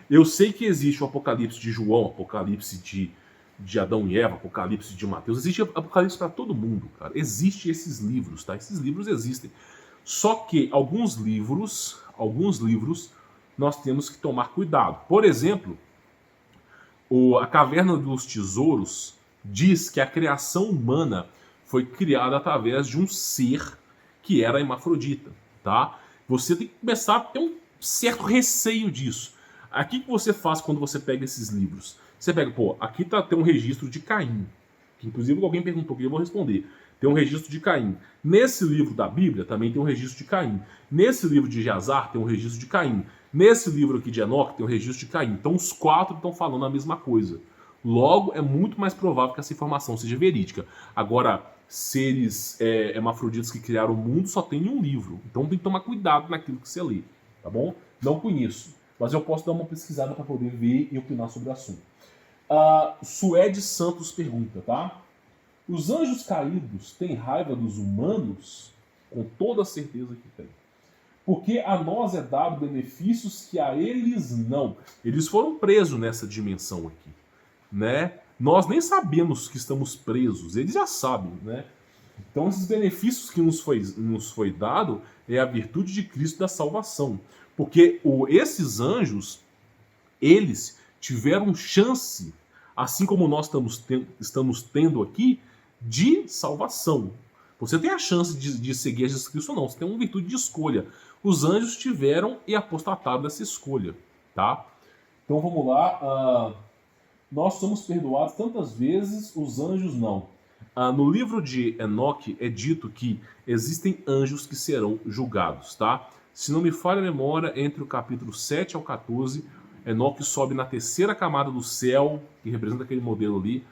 Eu sei que existe o Apocalipse de João, Apocalipse de Adão e Eva, Apocalipse de Mateus. Existe Apocalipse para todo mundo, cara. Existem esses livros, tá? Esses livros existem. Só que alguns livros nós temos que tomar cuidado. Por exemplo, a Caverna dos Tesouros diz que a criação humana foi criada através de um ser que era hermafrodita, tá? Você tem que começar a ter um certo receio disso. Aqui que você faz quando você pega esses livros? Você pega, aqui tem um registro de Caim, que inclusive alguém perguntou, que eu vou responder. Tem um registro de Caim. Nesse livro da Bíblia também tem um registro de Caim. Nesse livro de Geazar tem um registro de Caim. Nesse livro aqui de Enoque tem um registro de Caim. Então os quatro estão falando a mesma coisa. Logo, é muito mais provável que essa informação seja verídica. Agora, seres hermafroditas que criaram o mundo só tem um livro. Então tem que tomar cuidado naquilo que você lê, tá bom? Não conheço, mas eu posso dar uma pesquisada para poder ver e opinar sobre o assunto. Suede Santos pergunta, tá? Os anjos caídos têm raiva dos humanos? Com toda certeza que tem. Porque a nós é dado benefícios que a eles não. Eles foram presos nessa dimensão aqui, né? Nós nem sabemos que estamos presos, eles já sabem, né? Então esses benefícios que nos foi dado é a virtude de Cristo da salvação. Porque esses anjos, eles tiveram chance, assim como nós estamos tendo aqui, de salvação. Você tem a chance de seguir a Jesus Cristo ou não, você tem uma virtude de escolha. Os anjos tiveram e apostataram dessa escolha, tá? Então vamos lá. Nós somos perdoados tantas vezes, os anjos não. No livro de Enoque é dito que existem anjos que serão julgados, tá? Se não me falha a memória, entre o capítulo 7 ao 14, Enoque sobe na terceira camada do céu, que representa aquele modelo ali,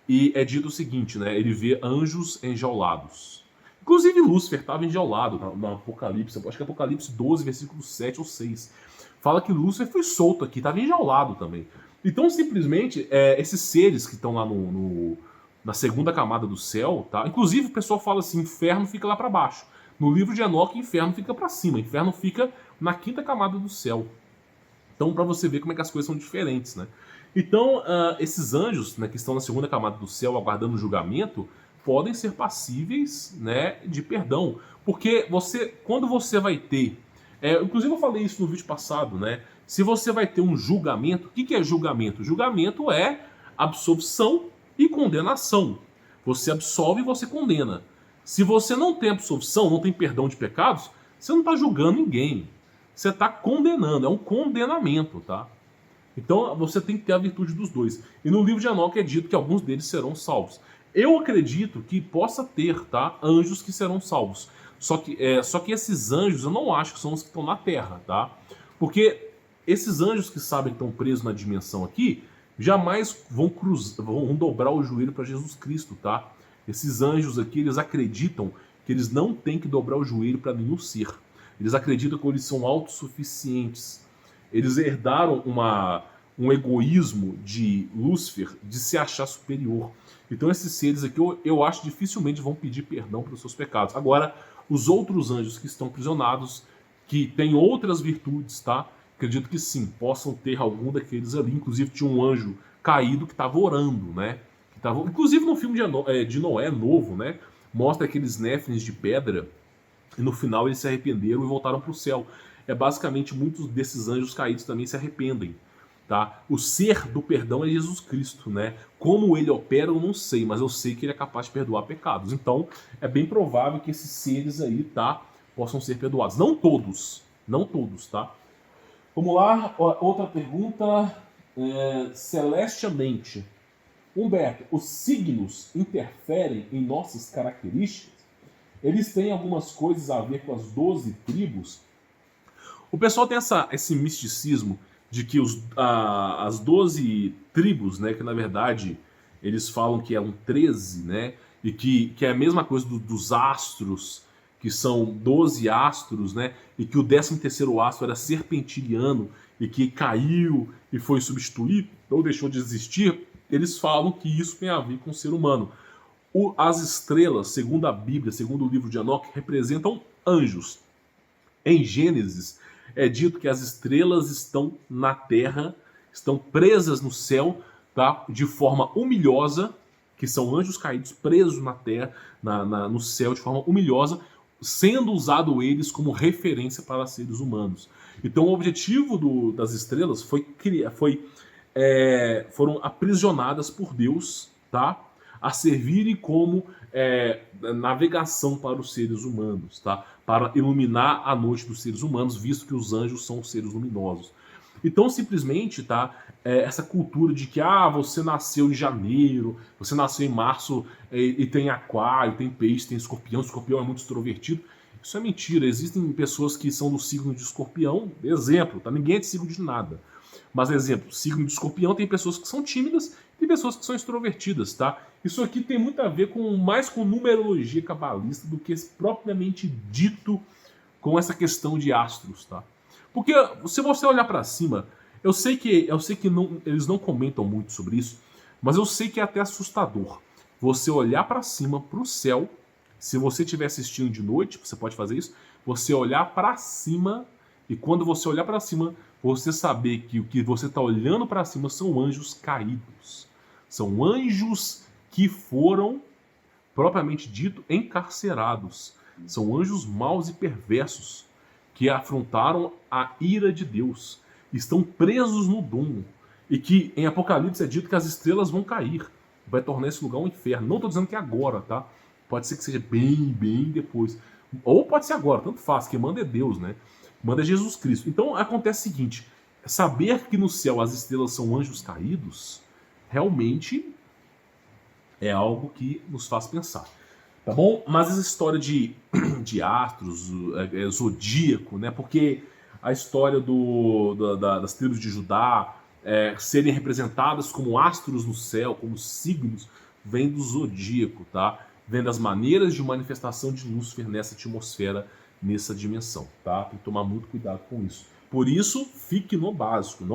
e é dito o seguinte, né? Ele vê anjos enjaulados. Inclusive Lúcifer estava enjaulado no Apocalipse, acho que é Apocalipse 12, versículo 7 ou 6. Fala que Lúcifer foi solto aqui, estava enjaulado também. Então, simplesmente, esses seres que estão lá na segunda camada do céu, tá? Inclusive, o pessoal fala assim, inferno fica lá para baixo. No livro de Enoque, inferno fica para cima. Inferno fica na quinta camada do céu. Então, para você ver como é que as coisas são diferentes, né? Então, esses anjos, né, que estão na segunda camada do céu, aguardando o julgamento, podem ser passíveis, né, de perdão. Porque quando você vai ter... inclusive, eu falei isso no vídeo passado, né? Se você vai ter um julgamento, o que é julgamento? Julgamento é absolvição e condenação. Você absolve e você condena. Se você não tem absolvição, não tem perdão de pecados, você não está julgando ninguém. Você está condenando, é um condenamento, tá? Então você tem que ter a virtude dos dois. E no livro de Enoque é dito que alguns deles serão salvos. Eu acredito que possa ter, tá, anjos que serão salvos. Só que esses anjos eu não acho que são os que estão na Terra, tá? Porque esses anjos que sabem que estão presos na dimensão aqui, jamais vão dobrar o joelho para Jesus Cristo, tá? Esses anjos aqui, eles acreditam que eles não têm que dobrar o joelho para nenhum ser. Eles acreditam que eles são autossuficientes. Eles herdaram um egoísmo de Lúcifer de se achar superior. Então esses seres aqui, eu acho dificilmente vão pedir perdão pelos seus pecados. Agora, os outros anjos que estão prisionados, que têm outras virtudes, tá? Acredito que sim, possam ter algum daqueles ali. Inclusive tinha um anjo caído que estava orando, né? Inclusive no filme de Noé novo, né? Mostra aqueles néfilins de pedra e no final eles se arrependeram e voltaram para o céu. Basicamente muitos desses anjos caídos também se arrependem, tá? O ser do perdão é Jesus Cristo, né? Como ele opera eu não sei, mas eu sei que ele é capaz de perdoar pecados. Então é bem provável que esses seres aí, tá, possam ser perdoados. Não todos, tá? Vamos lá, outra pergunta. Celestiamente, Humberto, os signos interferem em nossas características? Eles têm algumas coisas a ver com as 12 tribos? O pessoal tem esse misticismo de que as 12 tribos, né, que na verdade eles falam que é um 13, né, e que é a mesma coisa dos astros, que são 12 astros, né, e que o 13º astro era serpentiliano e que caiu e foi substituído ou deixou de existir. Eles falam que isso tem a ver com o ser humano. As estrelas, segundo a Bíblia, segundo o livro de Enoque, representam anjos. Em Gênesis, é dito que as estrelas estão na terra, estão presas no céu, tá? De forma humilhosa, que são anjos caídos presos na terra, no céu, de forma humilhosa, sendo usado eles como referência para seres humanos. Então o objetivo das estrelas foram aprisionadas por Deus, tá? A servirem como navegação para os seres humanos, tá? Para iluminar a noite dos seres humanos, visto que os anjos são seres luminosos. Então, simplesmente, tá? Essa cultura de que você nasceu em janeiro, você nasceu em março e tem aquário, tem peixe, tem escorpião é muito extrovertido. Isso é mentira. Existem pessoas que são do signo de escorpião, exemplo, tá? Ninguém é de signo de nada. Mas, exemplo, signo de escorpião tem pessoas que são tímidas e tem pessoas que são extrovertidas, tá? Isso aqui tem muito a ver mais com numerologia cabalista do que propriamente dito com essa questão de astros, tá? Porque se você olhar para cima, eu sei que eles não comentam muito sobre isso, mas eu sei que é até assustador. Você olhar para cima, para o céu, se você estiver assistindo de noite, você pode fazer isso, você olhar para cima e quando você olhar para cima, você saber que o que você está olhando para cima são anjos caídos. São anjos que foram, propriamente dito, encarcerados. São anjos maus e perversos que afrontaram a ira de Deus. Estão presos no domo. E que em Apocalipse é dito que as estrelas vão cair. Vai tornar esse lugar um inferno. Não estou dizendo que é agora, tá? Pode ser que seja bem depois. Ou pode ser agora, tanto faz. Quem manda é Deus, né? Manda é Jesus Cristo. Então acontece o seguinte: saber que no céu as estrelas são anjos caídos, realmente É algo que nos faz pensar. Tá bom? Mas essa história de astros, zodíaco, né? Porque a história das tribos de Judá serem representadas como astros no céu, como signos, vem do zodíaco, tá? Vem das maneiras de manifestação de Lúcifer nessa atmosfera, nessa dimensão, tá? Tem que tomar muito cuidado com isso. Por isso, fique no básico.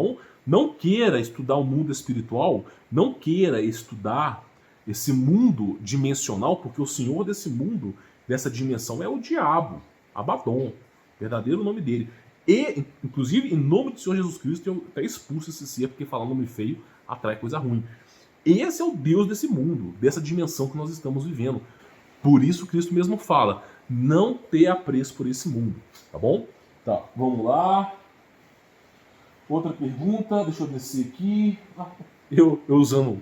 Não queira estudar o mundo espiritual, não queira estudar esse mundo dimensional, porque o senhor desse mundo, dessa dimensão, é o diabo, Abaddon, verdadeiro nome dele. E, inclusive, em nome do Senhor Jesus Cristo, eu até expulso esse ser, porque falar nome feio atrai coisa ruim. Esse é o Deus desse mundo, dessa dimensão que nós estamos vivendo. Por isso Cristo mesmo fala, não ter apreço por esse mundo, tá bom? Tá, vamos lá. Outra pergunta, deixa eu descer aqui. Eu usando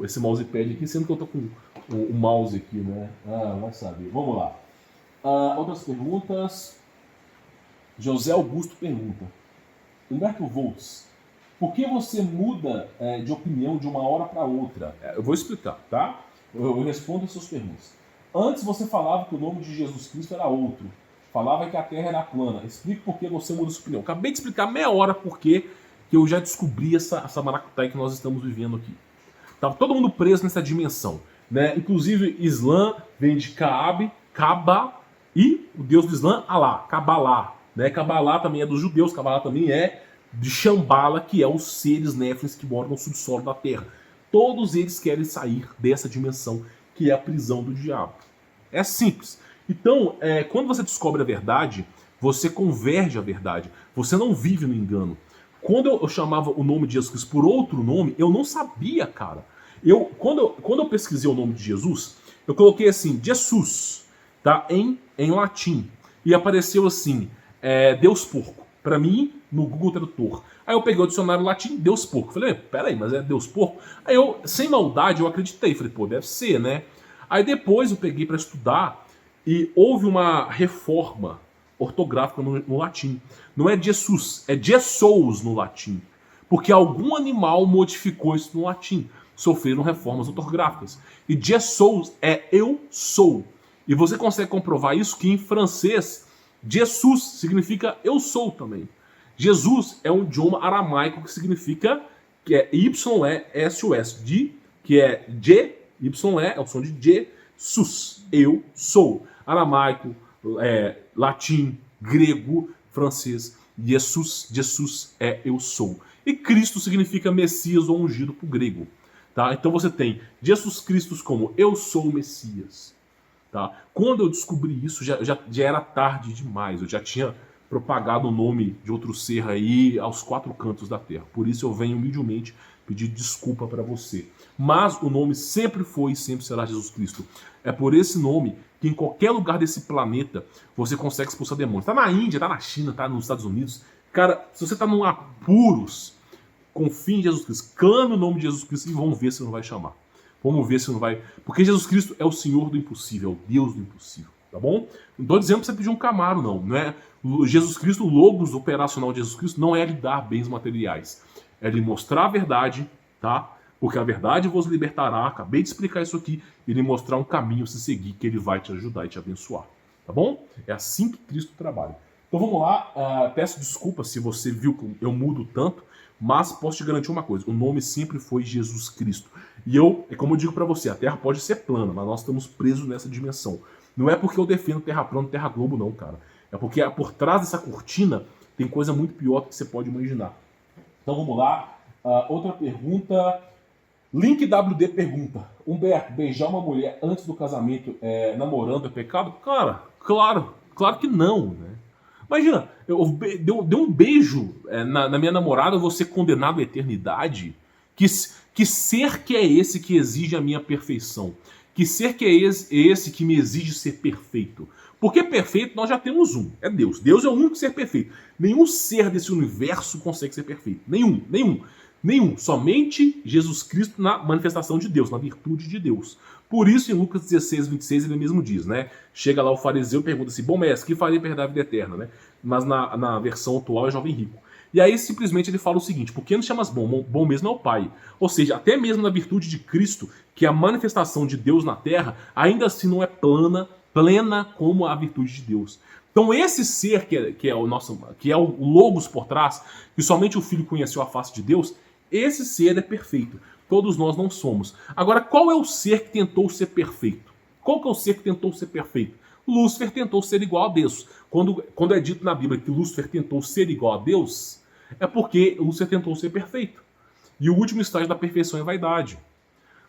esse mousepad aqui, sendo que eu tô com o mouse aqui, né? Vai saber. Vamos lá. Outras perguntas. José Augusto pergunta. Humberto Volts, por que você muda de opinião de uma hora para outra? Eu vou explicar, tá? Eu respondo as suas perguntas. Antes você falava que o nome de Jesus Cristo era outro. Falava que a Terra era plana. Explique por que você muda sua opinião. Acabei de explicar meia hora por que eu já descobri essa maracutaia que nós estamos vivendo aqui. Tá todo mundo preso nessa dimensão, né? Inclusive, Islã vem de Kaaba, e o deus do Islã, Alá, Kabbalah. Né? Kabbalah também é dos judeus, Kabbalah também é de Shambhala, que é os seres néfilins que moram no subsolo da Terra. Todos eles querem sair dessa dimensão, que é a prisão do diabo. É simples. Então, quando você descobre a verdade, você converge à verdade. Você não vive no engano. Quando eu chamava o nome de Jesus Cristo por outro nome, eu não sabia, cara. Quando eu pesquisei o nome de Jesus, eu coloquei assim, Jesus, tá? em latim. E apareceu assim, Deus porco. Para mim, no Google Tradutor. Aí eu peguei o dicionário latim, Deus porco. Falei, peraí, mas é Deus porco? Aí eu, sem maldade, eu acreditei. Falei, pô, deve ser, né? Aí depois eu peguei para estudar e houve uma reforma ortográfica no latim. Não é Jesus, é Jesus no latim. Porque algum animal modificou isso no latim. Sofreram reformas ortográficas. E Jesus é eu sou. E você consegue comprovar isso que em francês, Jesus significa eu sou também. Jesus é um idioma aramaico que significa que é YESUS, que é J, YE, é o som de J, sus, eu sou. Aramaico, latim, grego, francês, Jesus é eu sou. E Cristo significa Messias ou ungido para o grego. Tá? Então você tem Jesus Cristo como eu sou o Messias. Tá? Quando eu descobri isso, já era tarde demais. Eu já tinha propagado o nome de outro ser aí aos quatro cantos da terra. Por isso eu venho humildemente pedir desculpa para você. Mas o nome sempre foi e sempre será Jesus Cristo. É por esse nome que em qualquer lugar desse planeta você consegue expulsar demônios. Tá na Índia, tá na China, tá nos Estados Unidos. Cara, se você tá num apuros, confie em Jesus Cristo. Clame o nome de Jesus Cristo e vamos ver se não vai chamar. Vamos ver se não vai... Porque Jesus Cristo é o Senhor do impossível, é o Deus do impossível. Tá bom? Não estou dizendo para você pedir um Camaro, não é? Jesus Cristo, o logos operacional de Jesus Cristo não é lhe dar bens materiais. É lhe mostrar a verdade, tá? Porque a verdade vos libertará. Acabei de explicar isso aqui. E lhe mostrar um caminho a se seguir que ele vai te ajudar e te abençoar. Tá bom? É assim que Cristo trabalha. Então vamos lá. Peço desculpa se você viu que eu mudo tanto. Mas posso te garantir uma coisa. O nome sempre foi Jesus Cristo. E como eu digo para você, a Terra pode ser plana, mas nós estamos presos nessa dimensão. Não é porque eu defendo Terra plana, Terra globo, não, cara. É porque por trás dessa cortina tem coisa muito pior que você pode imaginar. Então vamos lá. Outra pergunta. Link WD pergunta. Humberto, beijar uma mulher antes do casamento namorando é pecado? Cara, claro que não, né? Imagina, deu um beijo na minha namorada, eu vou ser condenado à eternidade? Que ser que é esse que exige a minha perfeição? Que ser que é esse que me exige ser perfeito? Porque perfeito nós já temos um, é Deus. Deus é o único ser perfeito. Nenhum ser desse universo consegue ser perfeito. Nenhum. Somente Jesus Cristo na manifestação de Deus, na virtude de Deus. Por isso, em Lucas 16, 26, ele mesmo diz, né? Chega lá o fariseu e pergunta assim, bom mestre, que farei para herdar a vida eterna, né? Mas na versão atual é jovem rico. E aí simplesmente ele fala o seguinte: por que não chamas bom? Bom mesmo é o Pai. Ou seja, até mesmo na virtude de Cristo, que é a manifestação de Deus na Terra, ainda assim não é plena como a virtude de Deus. Então esse ser que é o Logos por trás, que somente o Filho conheceu a face de Deus, esse ser é perfeito. Todos nós não somos. Agora, qual é o ser que tentou ser perfeito? Qual que é o ser que tentou ser perfeito? Lúcifer tentou ser igual a Deus. Quando é dito na Bíblia que Lúcifer tentou ser igual a Deus, é porque Lúcifer tentou ser perfeito. E o último estágio da perfeição é vaidade.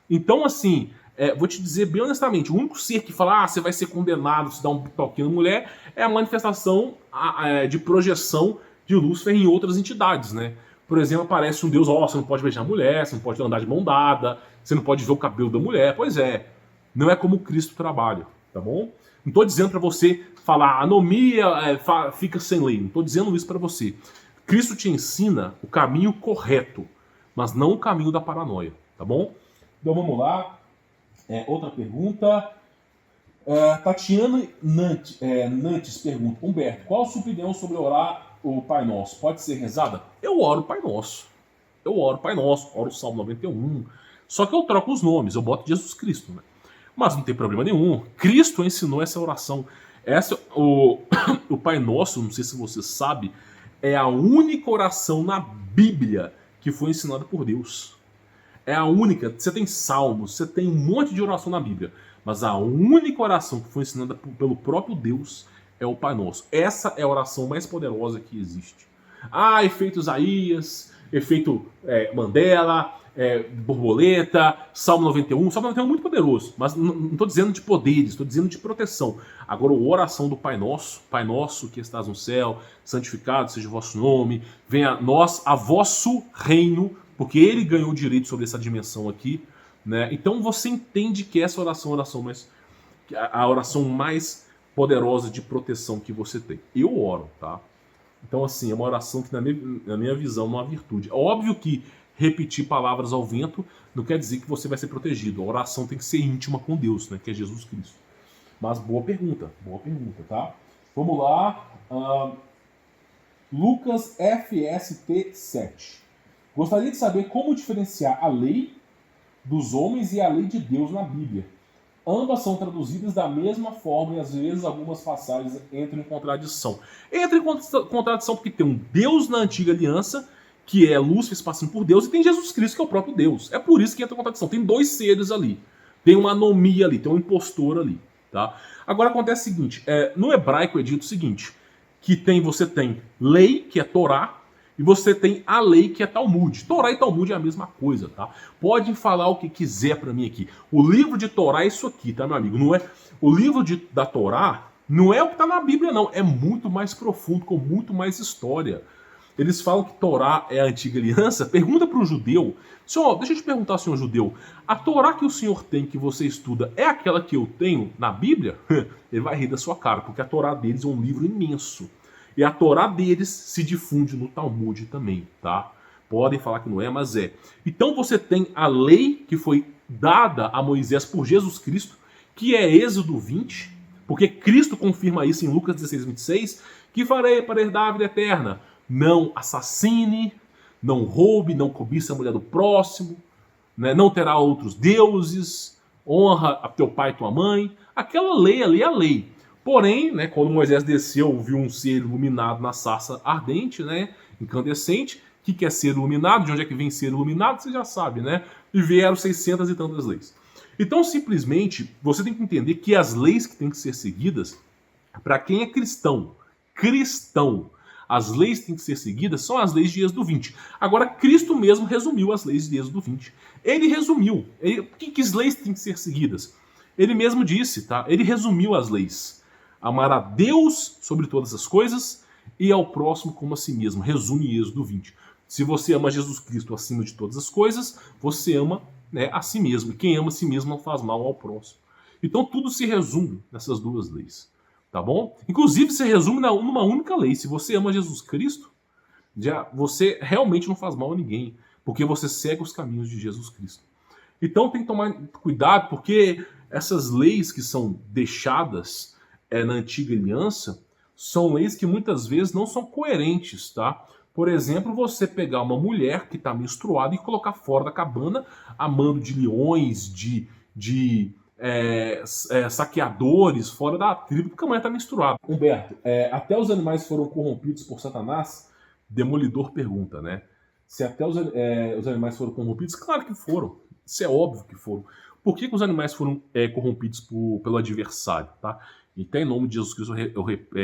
Então, assim, vou te dizer bem honestamente, o único ser que fala, você vai ser condenado se dá um toquinho na mulher, é a manifestação de projeção de Lúcifer em outras entidades, né? Por exemplo, aparece um deus, você não pode beijar a mulher, você não pode andar de mão dada, você não pode ver o cabelo da mulher. Pois é, não é como Cristo trabalha, tá bom? Não estou dizendo para você falar, anomia fica sem lei, não estou dizendo isso para você. Cristo te ensina o caminho correto, mas não o caminho da paranoia, tá bom? Então vamos lá. Outra pergunta. Tatiana Nantes pergunta: Humberto, qual a sua opinião sobre orar o Pai Nosso? Pode ser rezada? Eu oro o Pai Nosso. Oro o Salmo 91. Só que eu troco os nomes, eu boto Jesus Cristo, né? Mas não tem problema nenhum. Cristo ensinou essa oração. O Pai Nosso, não sei se você sabe, é a única oração na Bíblia que foi ensinada por Deus. É a única. Você tem salmos, você tem um monte de oração na Bíblia, mas a única oração que foi ensinada pelo próprio Deus é o Pai Nosso. Essa é a oração mais poderosa que existe. Efeito Isaías, efeito Mandela, borboleta, Salmo 91. Salmo 91 é muito poderoso, mas não estou dizendo de poderes, estou dizendo de proteção. Agora, a oração do Pai Nosso que estás no céu, santificado seja o vosso nome, venha a nós a vosso reino, porque ele ganhou o direito sobre essa dimensão aqui, né? Então você entende que essa oração é a oração mais poderosa de proteção que você tem. Eu oro, tá? Então, assim, é uma oração que, na minha visão, não é uma virtude. É óbvio que repetir palavras ao vento não quer dizer que você vai ser protegido. A oração tem que ser íntima com Deus, né? Que é Jesus Cristo. Mas boa pergunta, tá? Vamos lá. Lucas FST7. Gostaria de saber como diferenciar a lei dos homens e a lei de Deus na Bíblia. Ambas são traduzidas da mesma forma e às vezes algumas passagens entram em contradição. Entra em contradição porque tem um Deus na antiga aliança, que é Lúcifer se passando por Deus, e tem Jesus Cristo, que é o próprio Deus. É por isso que entra em contradição. Tem dois seres ali. Tem uma anomia ali, tem um impostor ali. Tá? Agora acontece o seguinte, no hebraico é dito o seguinte, que você tem lei, que é Torá, e você tem a lei, que é Talmud. Torá e Talmud é a mesma coisa, tá? Pode falar o que quiser pra mim aqui. O livro de Torá é isso aqui, tá, meu amigo? Não é, o livro da Torá não é o que tá na Bíblia, não. É muito mais profundo, com muito mais história. Eles falam que Torá é a antiga aliança. Pergunta para um judeu. Senhor, deixa eu te perguntar, senhor judeu. A Torá que o senhor tem, que você estuda, é aquela que eu tenho na Bíblia? Ele vai rir da sua cara, porque a Torá deles é um livro imenso. E a Torá deles se difunde no Talmud também, tá? Podem falar que não é, mas é. Então você tem a lei que foi dada a Moisés por Jesus Cristo, que é Êxodo 20, porque Cristo confirma isso em Lucas 16, 26, que farei para herdar a vida eterna. Não assassine, não roube, não cobice a mulher do próximo, né? Não terá outros deuses, honra a teu pai e tua mãe. Aquela lei ali é a lei. Porém, né, quando Moisés desceu, viu um ser iluminado na sarça ardente, né, incandescente. O que é ser iluminado? De onde é que vem ser iluminado? Você já sabe, né? E vieram 600 e tantas leis. Então, simplesmente, você tem que entender que as leis que têm que ser seguidas, para quem é cristão, as leis que têm que ser seguidas são as leis de Êxodo 20. Agora, Cristo mesmo resumiu as leis de Êxodo 20. Ele resumiu. Que leis têm que ser seguidas? Ele mesmo disse, tá? Ele resumiu as leis. Amar a Deus sobre todas as coisas e ao próximo como a si mesmo. Resume Êxodo 20. Se você ama Jesus Cristo acima de todas as coisas, você ama, né, a si mesmo. E quem ama a si mesmo não faz mal ao próximo. Então tudo se resume nessas duas leis. Tá bom? Inclusive se resume numa única lei. Se você ama Jesus Cristo, você realmente não faz mal a ninguém. Porque você segue os caminhos de Jesus Cristo. Então tem que tomar cuidado, porque essas leis que são deixadas na antiga aliança são leis que muitas vezes não são coerentes, tá? Por exemplo, você pegar uma mulher que está menstruada e colocar fora da cabana a mando de leões, saqueadores, fora da tribo, porque a mulher está menstruada. Humberto, até os animais foram corrompidos por Satanás? Demolidor pergunta, né? Se até os animais foram corrompidos? Claro que foram. Isso é óbvio que foram. Por que os animais foram corrompidos pelo adversário, tá? E até em nome de Jesus Cristo eu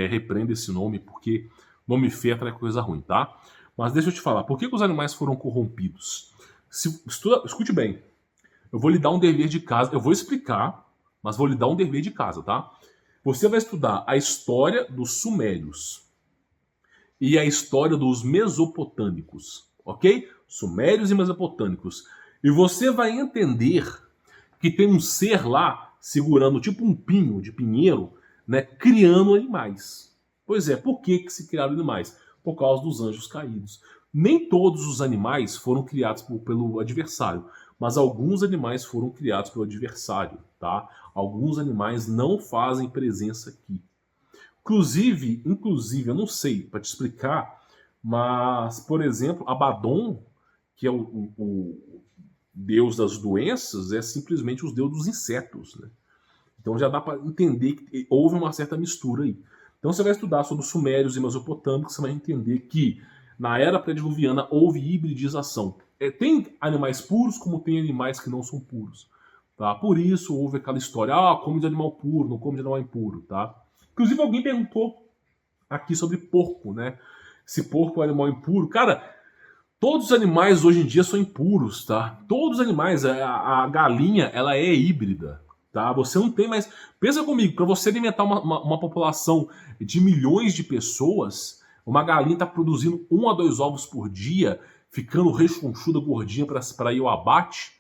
repreendo esse nome, porque nome feio é coisa ruim, tá? Mas deixa eu te falar, por que os animais foram corrompidos? Escute bem, eu vou lhe dar um dever de casa, eu vou explicar, mas vou lhe dar um dever de casa, tá? Você vai estudar a história dos sumérios e a história dos mesopotâmicos, ok? Sumérios e mesopotâmicos. E você vai entender que tem um ser lá segurando tipo um pinho de pinheiro, né, criando animais. Pois é, por que se criaram animais? Por causa dos anjos caídos. Nem todos os animais foram criados pelo adversário, mas alguns animais foram criados pelo adversário, tá? Alguns animais não fazem presença aqui. Inclusive, eu não sei para te explicar, mas, por exemplo, Abaddon, que é o deus das doenças, é simplesmente os deuses dos insetos, né? Então já dá para entender que houve uma certa mistura aí. Então você vai estudar sobre os sumérios e mesopotâmicos, você vai entender que na era pré-diluviana houve hibridização. Tem animais puros como tem animais que não são puros. Tá? Por isso houve aquela história, come de animal puro, não come de animal impuro. Tá? Inclusive alguém perguntou aqui sobre porco, né? Se porco é animal impuro. Cara, todos os animais hoje em dia são impuros, tá? Todos os animais, a galinha, ela é híbrida. Tá? Você não tem mais... Pensa comigo, para você alimentar uma população de milhões de pessoas, uma galinha está produzindo 1 a 2 ovos por dia, ficando rechonchuda, gordinha para ir ao abate.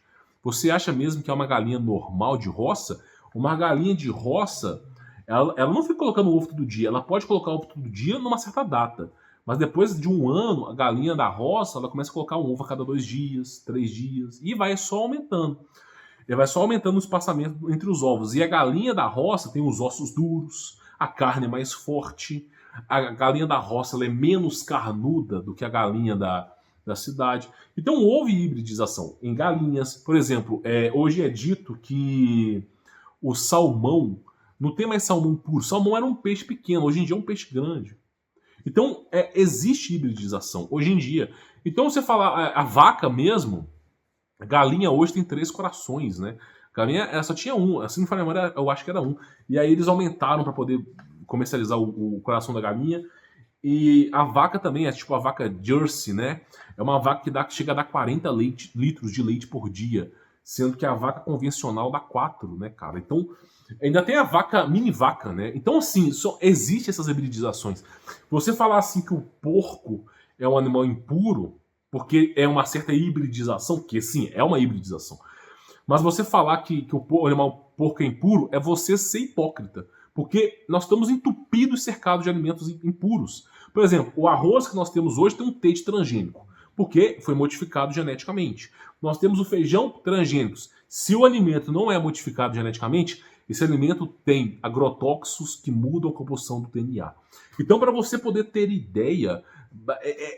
Você acha mesmo que é uma galinha normal de roça? Uma galinha de roça, ela não fica colocando ovo todo dia. Ela pode colocar ovo todo dia numa certa data. Mas depois de um ano, a galinha da roça, ela começa a colocar um ovo a cada 2 dias, 3 dias, e vai só aumentando. Ele vai só aumentando o espaçamento entre os ovos. E a galinha da roça tem os ossos duros, a carne é mais forte. A galinha da roça ela é menos carnuda do que a galinha da cidade. Então houve hibridização em galinhas. Por exemplo, hoje é dito que o salmão, não tem mais salmão puro. Salmão era um peixe pequeno, hoje em dia é um peixe grande. Então existe hibridização hoje em dia. Então você fala, a vaca mesmo... A galinha hoje tem 3 corações, né? A galinha ela só tinha um, assim não foi memória, eu acho que era um. E aí eles aumentaram para poder comercializar o coração da galinha. E a vaca também é tipo a vaca Jersey, né? É uma vaca que chega a dar 40 litros de leite por dia, sendo que a vaca convencional dá 4, né, cara? Então ainda tem a vaca, mini vaca, né? Então assim, só existe essas hibridizações. Você falar assim que o porco é um animal impuro, porque é uma certa hibridização, que sim, é uma hibridização. Mas você falar que o animal porco é impuro é você ser hipócrita. Porque nós estamos entupidos e cercados de alimentos impuros. Por exemplo, o arroz que nós temos hoje tem um teite transgênico, porque foi modificado geneticamente. Nós temos o feijão transgênicos. Se o alimento não é modificado geneticamente, esse alimento tem agrotóxicos que mudam a composição do DNA. Então, para você poder ter ideia...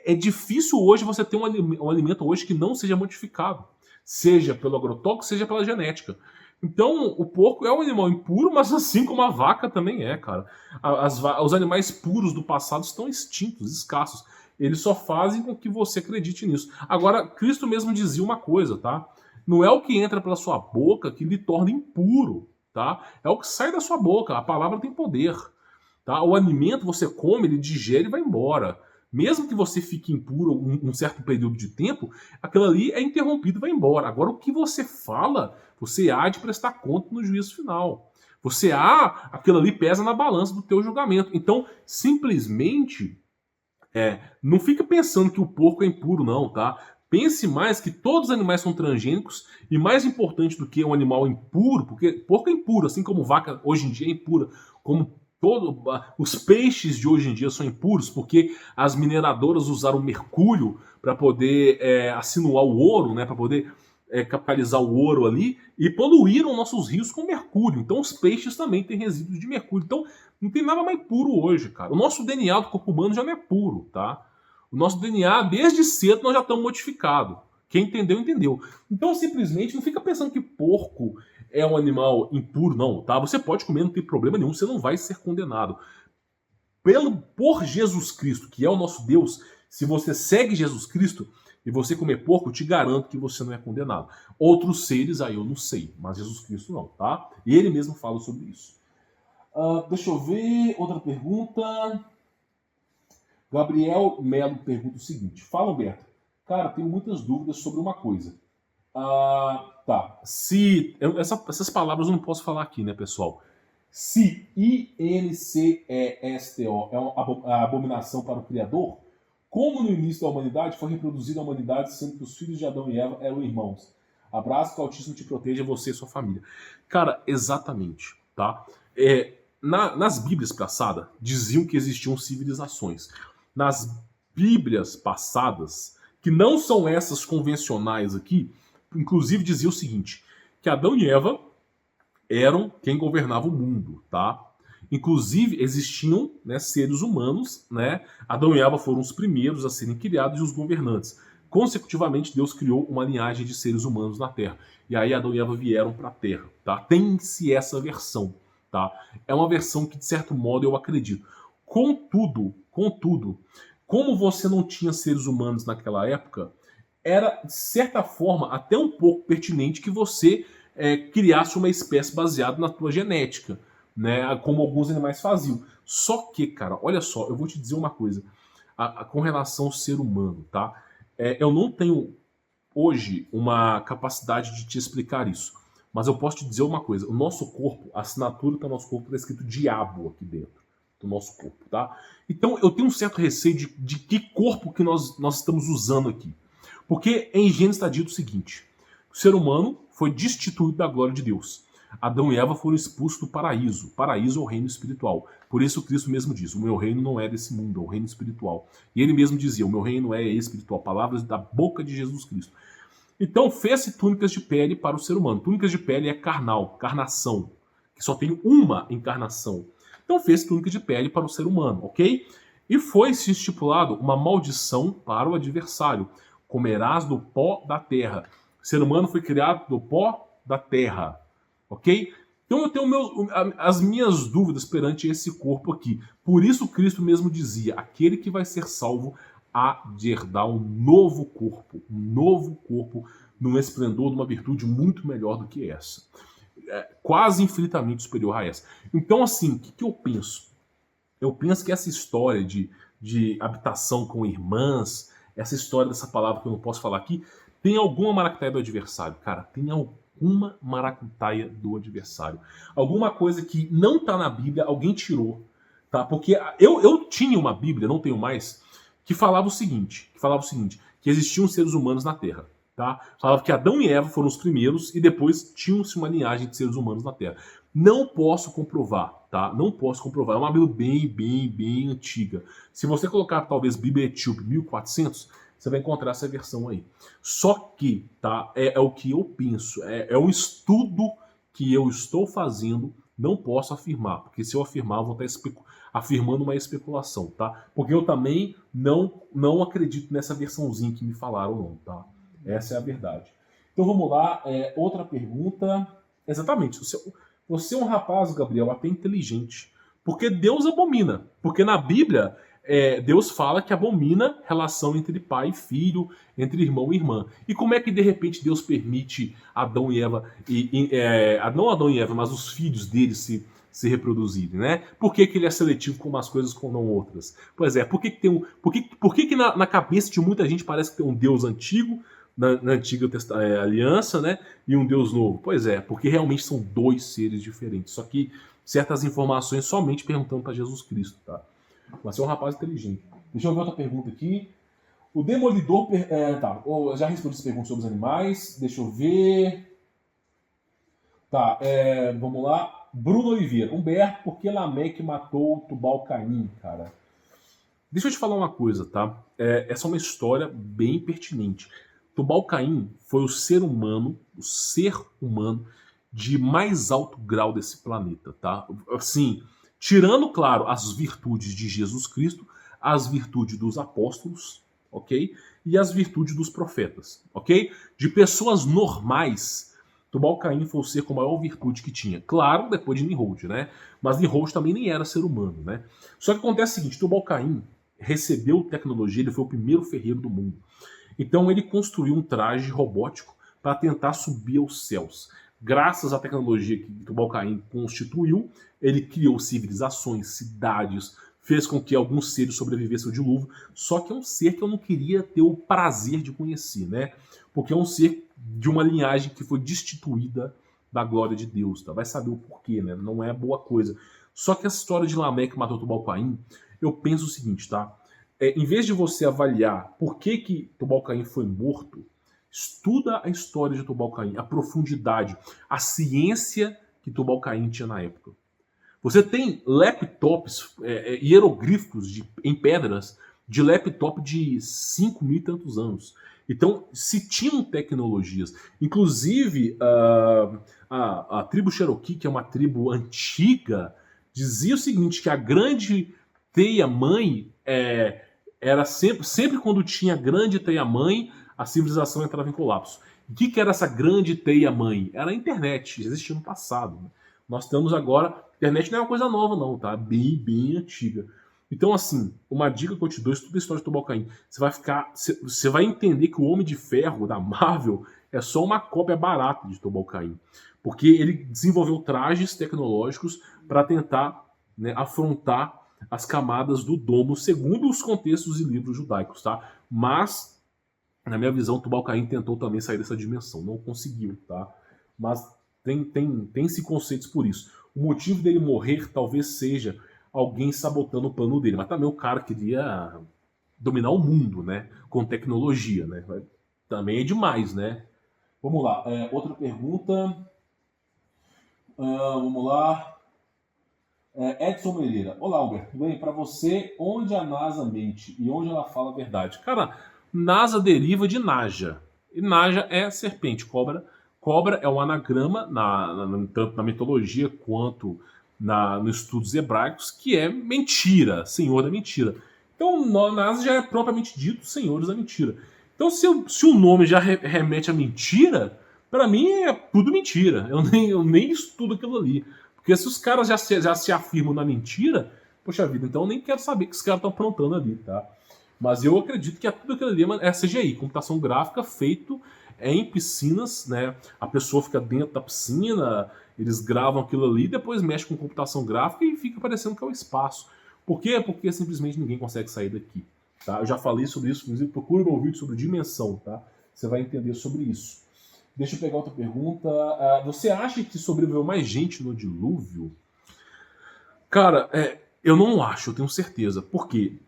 É difícil hoje você ter um alimento hoje que não seja modificado, seja pelo agrotóxico, seja pela genética. Então, o porco é um animal impuro, mas assim como a vaca também é, cara. Os animais puros do passado estão extintos, escassos. Eles só fazem com que você acredite nisso. Agora, Cristo mesmo dizia uma coisa, tá? Não é o que entra pela sua boca que lhe torna impuro, tá? É o que sai da sua boca. A palavra tem poder, tá? O alimento você come, ele digere e vai embora. Mesmo que você fique impuro um certo período de tempo, aquilo ali é interrompido e vai embora. Agora, o que você fala, você há de prestar conta no juízo final. Aquilo ali pesa na balança do teu julgamento. Então, simplesmente, não fica pensando que o porco é impuro, não, tá? Pense mais que todos os animais são transgênicos e mais importante do que um animal impuro, porque porco é impuro, assim como vaca hoje em dia é impura, como os peixes de hoje em dia são impuros porque as mineradoras usaram mercúrio para poder assinuar o ouro, né, para poder capitalizar o ouro ali, e poluíram nossos rios com mercúrio. Então os peixes também têm resíduos de mercúrio. Então não tem nada mais puro hoje, cara. O nosso DNA do corpo humano já não é puro, tá? O nosso DNA, desde cedo, nós já estamos modificados. Quem entendeu, entendeu. Então, simplesmente, não fica pensando que porco é um animal impuro, não, tá? Você pode comer, não tem problema nenhum, você não vai ser condenado. Por Jesus Cristo, que é o nosso Deus, se você segue Jesus Cristo e você comer porco, eu te garanto que você não é condenado. Outros seres, aí eu não sei, mas Jesus Cristo não, tá? E ele mesmo fala sobre isso. Deixa eu ver, outra pergunta. Gabriel Melo pergunta o seguinte. Fala, Humberto. Cara, tenho muitas dúvidas sobre uma coisa. Tá. Essas palavras eu não posso falar aqui, né, pessoal? Se INCESTO é uma abominação para o Criador, como no início da humanidade foi reproduzida a humanidade, sendo que os filhos de Adão e Eva eram irmãos. Abraço, que o Altíssimo te proteja, você e sua família. Cara, exatamente, tá? Nas Bíblias passadas, diziam que existiam civilizações. Nas Bíblias passadas, que não são essas convencionais aqui, inclusive dizia o seguinte, que Adão e Eva eram quem governava o mundo, tá? Inclusive existiam, né, seres humanos, né? Adão e Eva foram os primeiros a serem criados e os governantes. Consecutivamente, Deus criou uma linhagem de seres humanos na Terra. E aí Adão e Eva vieram para a Terra, tá? Tem-se essa versão, tá? É uma versão que, de certo modo, eu acredito. Contudo, como você não tinha seres humanos naquela época, era, de certa forma, até um pouco pertinente que você criasse uma espécie baseada na tua genética, né? Como alguns animais faziam. Só que, cara, olha só, eu vou te dizer uma coisa. Com relação ao ser humano, tá? Eu não tenho, hoje, uma capacidade de te explicar isso. Mas eu posso te dizer uma coisa. O nosso corpo, a assinatura do nosso corpo está escrito diabo aqui dentro do nosso corpo, tá? Então, eu tenho um certo receio de que corpo que nós estamos usando aqui. Porque em Gênesis está dito o seguinte: o ser humano foi destituído da glória de Deus. Adão e Eva foram expulsos do paraíso. Paraíso é o reino espiritual. Por isso Cristo mesmo diz, o meu reino não é desse mundo, é o reino espiritual. E ele mesmo dizia, o meu reino é espiritual. Palavras da boca de Jesus Cristo. Então fez-se túnicas de pele para o ser humano. Túnicas de pele é carnal, carnação, que só tem uma encarnação. Então fez túnica de pele para o ser humano, ok? E foi-se estipulado uma maldição para o adversário. Comerás do pó da terra. O ser humano foi criado do pó da terra. Ok? Então eu tenho as minhas dúvidas perante esse corpo aqui. Por isso Cristo mesmo dizia, aquele que vai ser salvo há de herdar um novo corpo num esplendor de uma virtude muito melhor do que essa. Quase infinitamente superior a essa. Então assim, o que eu penso? Eu penso que essa história de habitação com irmãs, essa história dessa palavra que eu não posso falar aqui, tem alguma maracutaia do adversário. Cara, tem alguma maracutaia do adversário. Alguma coisa que não está na Bíblia, alguém tirou. Tá? Porque eu tinha uma Bíblia, não tenho mais, que falava o seguinte, que existiam seres humanos na Terra. Tá? Falava que Adão e Eva foram os primeiros e depois tinham-se uma linhagem de seres humanos na Terra. Não posso comprovar, tá? Não posso comprovar. É uma Bíblia bem antiga. Se você colocar talvez Bíblia Etíope 1400, você vai encontrar essa versão aí. Só que, tá? É o que eu penso. É um estudo que eu estou fazendo. Não posso afirmar, porque se eu afirmar, eu vou estar afirmando uma especulação, tá? Porque eu também não acredito nessa versãozinha que me falaram, não, tá? Essa é a verdade. Então vamos lá. Outra pergunta. Exatamente. Você é um rapaz, Gabriel, até inteligente. Porque Deus abomina. Porque na Bíblia, Deus fala que abomina relação entre pai e filho, entre irmão e irmã. E como é que de repente Deus permite Adão e Eva, não Adão e Eva, mas os filhos deles se reproduzirem, né? Por que ele é seletivo com umas coisas com não outras? Pois é, por que na cabeça de muita gente parece que tem um Deus antigo, na antiga aliança, né? E um Deus novo. Pois é, porque realmente são dois seres diferentes. Só que certas informações somente perguntando para Jesus Cristo, tá? Mas você é um rapaz inteligente. Deixa eu ver outra pergunta aqui. O Demolidor... eu já respondi essa pergunta sobre os animais. Deixa eu ver... Tá, vamos lá. Bruno Oliveira. Humberto, por que Lameque matou Tubal-Caim, cara? Deixa eu te falar uma coisa, tá? Essa é uma história bem pertinente. Tubal-Caim foi o ser humano de mais alto grau desse planeta, tá? Assim, tirando, claro, as virtudes de Jesus Cristo, as virtudes dos apóstolos, ok? E as virtudes dos profetas, ok? De pessoas normais, Tubal-Caim foi o ser com a maior virtude que tinha. Claro, depois de Nimrod, né? Mas Nimrod também nem era ser humano, né? Só que acontece o seguinte, Tubal-Caim recebeu tecnologia, ele foi o primeiro ferreiro do mundo. Então ele construiu um traje robótico para tentar subir aos céus. Graças à tecnologia que Tubal-Caim constituiu, ele criou civilizações, cidades, fez com que alguns seres sobrevivessem ao dilúvio, só que é um ser que eu não queria ter o prazer de conhecer, né? Porque é um ser de uma linhagem que foi destituída da glória de Deus, tá? Vai saber o porquê, né? Não é boa coisa. Só que essa história de Lameque matou Tubal-Caim, eu penso o seguinte, tá? Em vez de você avaliar por que Tubal-Caim foi morto, estuda a história de Tubal-Caim, a profundidade, a ciência que Tubal-Caim tinha na época. Você tem laptops, hieroglifos em pedras de laptop de 5 mil e tantos anos. Então, se tinham tecnologias, inclusive a tribo Cherokee, que é uma tribo antiga, dizia o seguinte, que a grande teia-mãe era sempre quando tinha grande teia-mãe, a civilização entrava em colapso. O que era essa grande teia-mãe? Era a internet, existia no passado. Né? Nós temos agora... A internet não é uma coisa nova não, tá? Bem antiga. Então, assim, uma dica que eu te dou, estuda a história de Tubal-Caim. Você vai entender que o Homem de Ferro da Marvel é só uma cópia barata de Tubal-Caim. Porque ele desenvolveu trajes tecnológicos para tentar, né, afrontar as camadas do domo, segundo os contextos e livros judaicos, tá? Mas, na minha visão, Tubal-Caim tentou também sair dessa dimensão. Não conseguiu, tá? Mas tem-se conceitos por isso. O motivo dele morrer talvez seja alguém sabotando o plano dele. Mas também o cara queria dominar o mundo, né? Com tecnologia, né? Também é demais, né? Vamos lá. Outra pergunta. Vamos lá. Edson Moreira. Olá, Albert. Bem, para você, onde a NASA mente e onde ela fala a verdade? Cara, NASA deriva de Naja. E Naja é serpente, cobra. Cobra é um anagrama, tanto na mitologia quanto nos estudos hebraicos, que é mentira, senhor da mentira. Então, NASA já é propriamente dito senhores da mentira. Então, se o nome já remete à mentira, para mim é tudo mentira. Eu nem estudo aquilo ali. Porque se os caras já se afirmam na mentira, poxa vida, então eu nem quero saber o que os caras estão aprontando ali, tá? Mas eu acredito que tudo aquilo ali é CGI, computação gráfica feito em piscinas, né? A pessoa fica dentro da piscina, eles gravam aquilo ali, depois mexe com computação gráfica e fica parecendo que é o espaço. Por quê? Porque simplesmente ninguém consegue sair daqui. Tá? Eu já falei sobre isso, inclusive procure meu vídeo sobre dimensão, tá? Você vai entender sobre isso. Deixa eu pegar outra pergunta. Você acha que sobreviveu mais gente no dilúvio? Cara, eu não acho, eu tenho certeza. Por quê?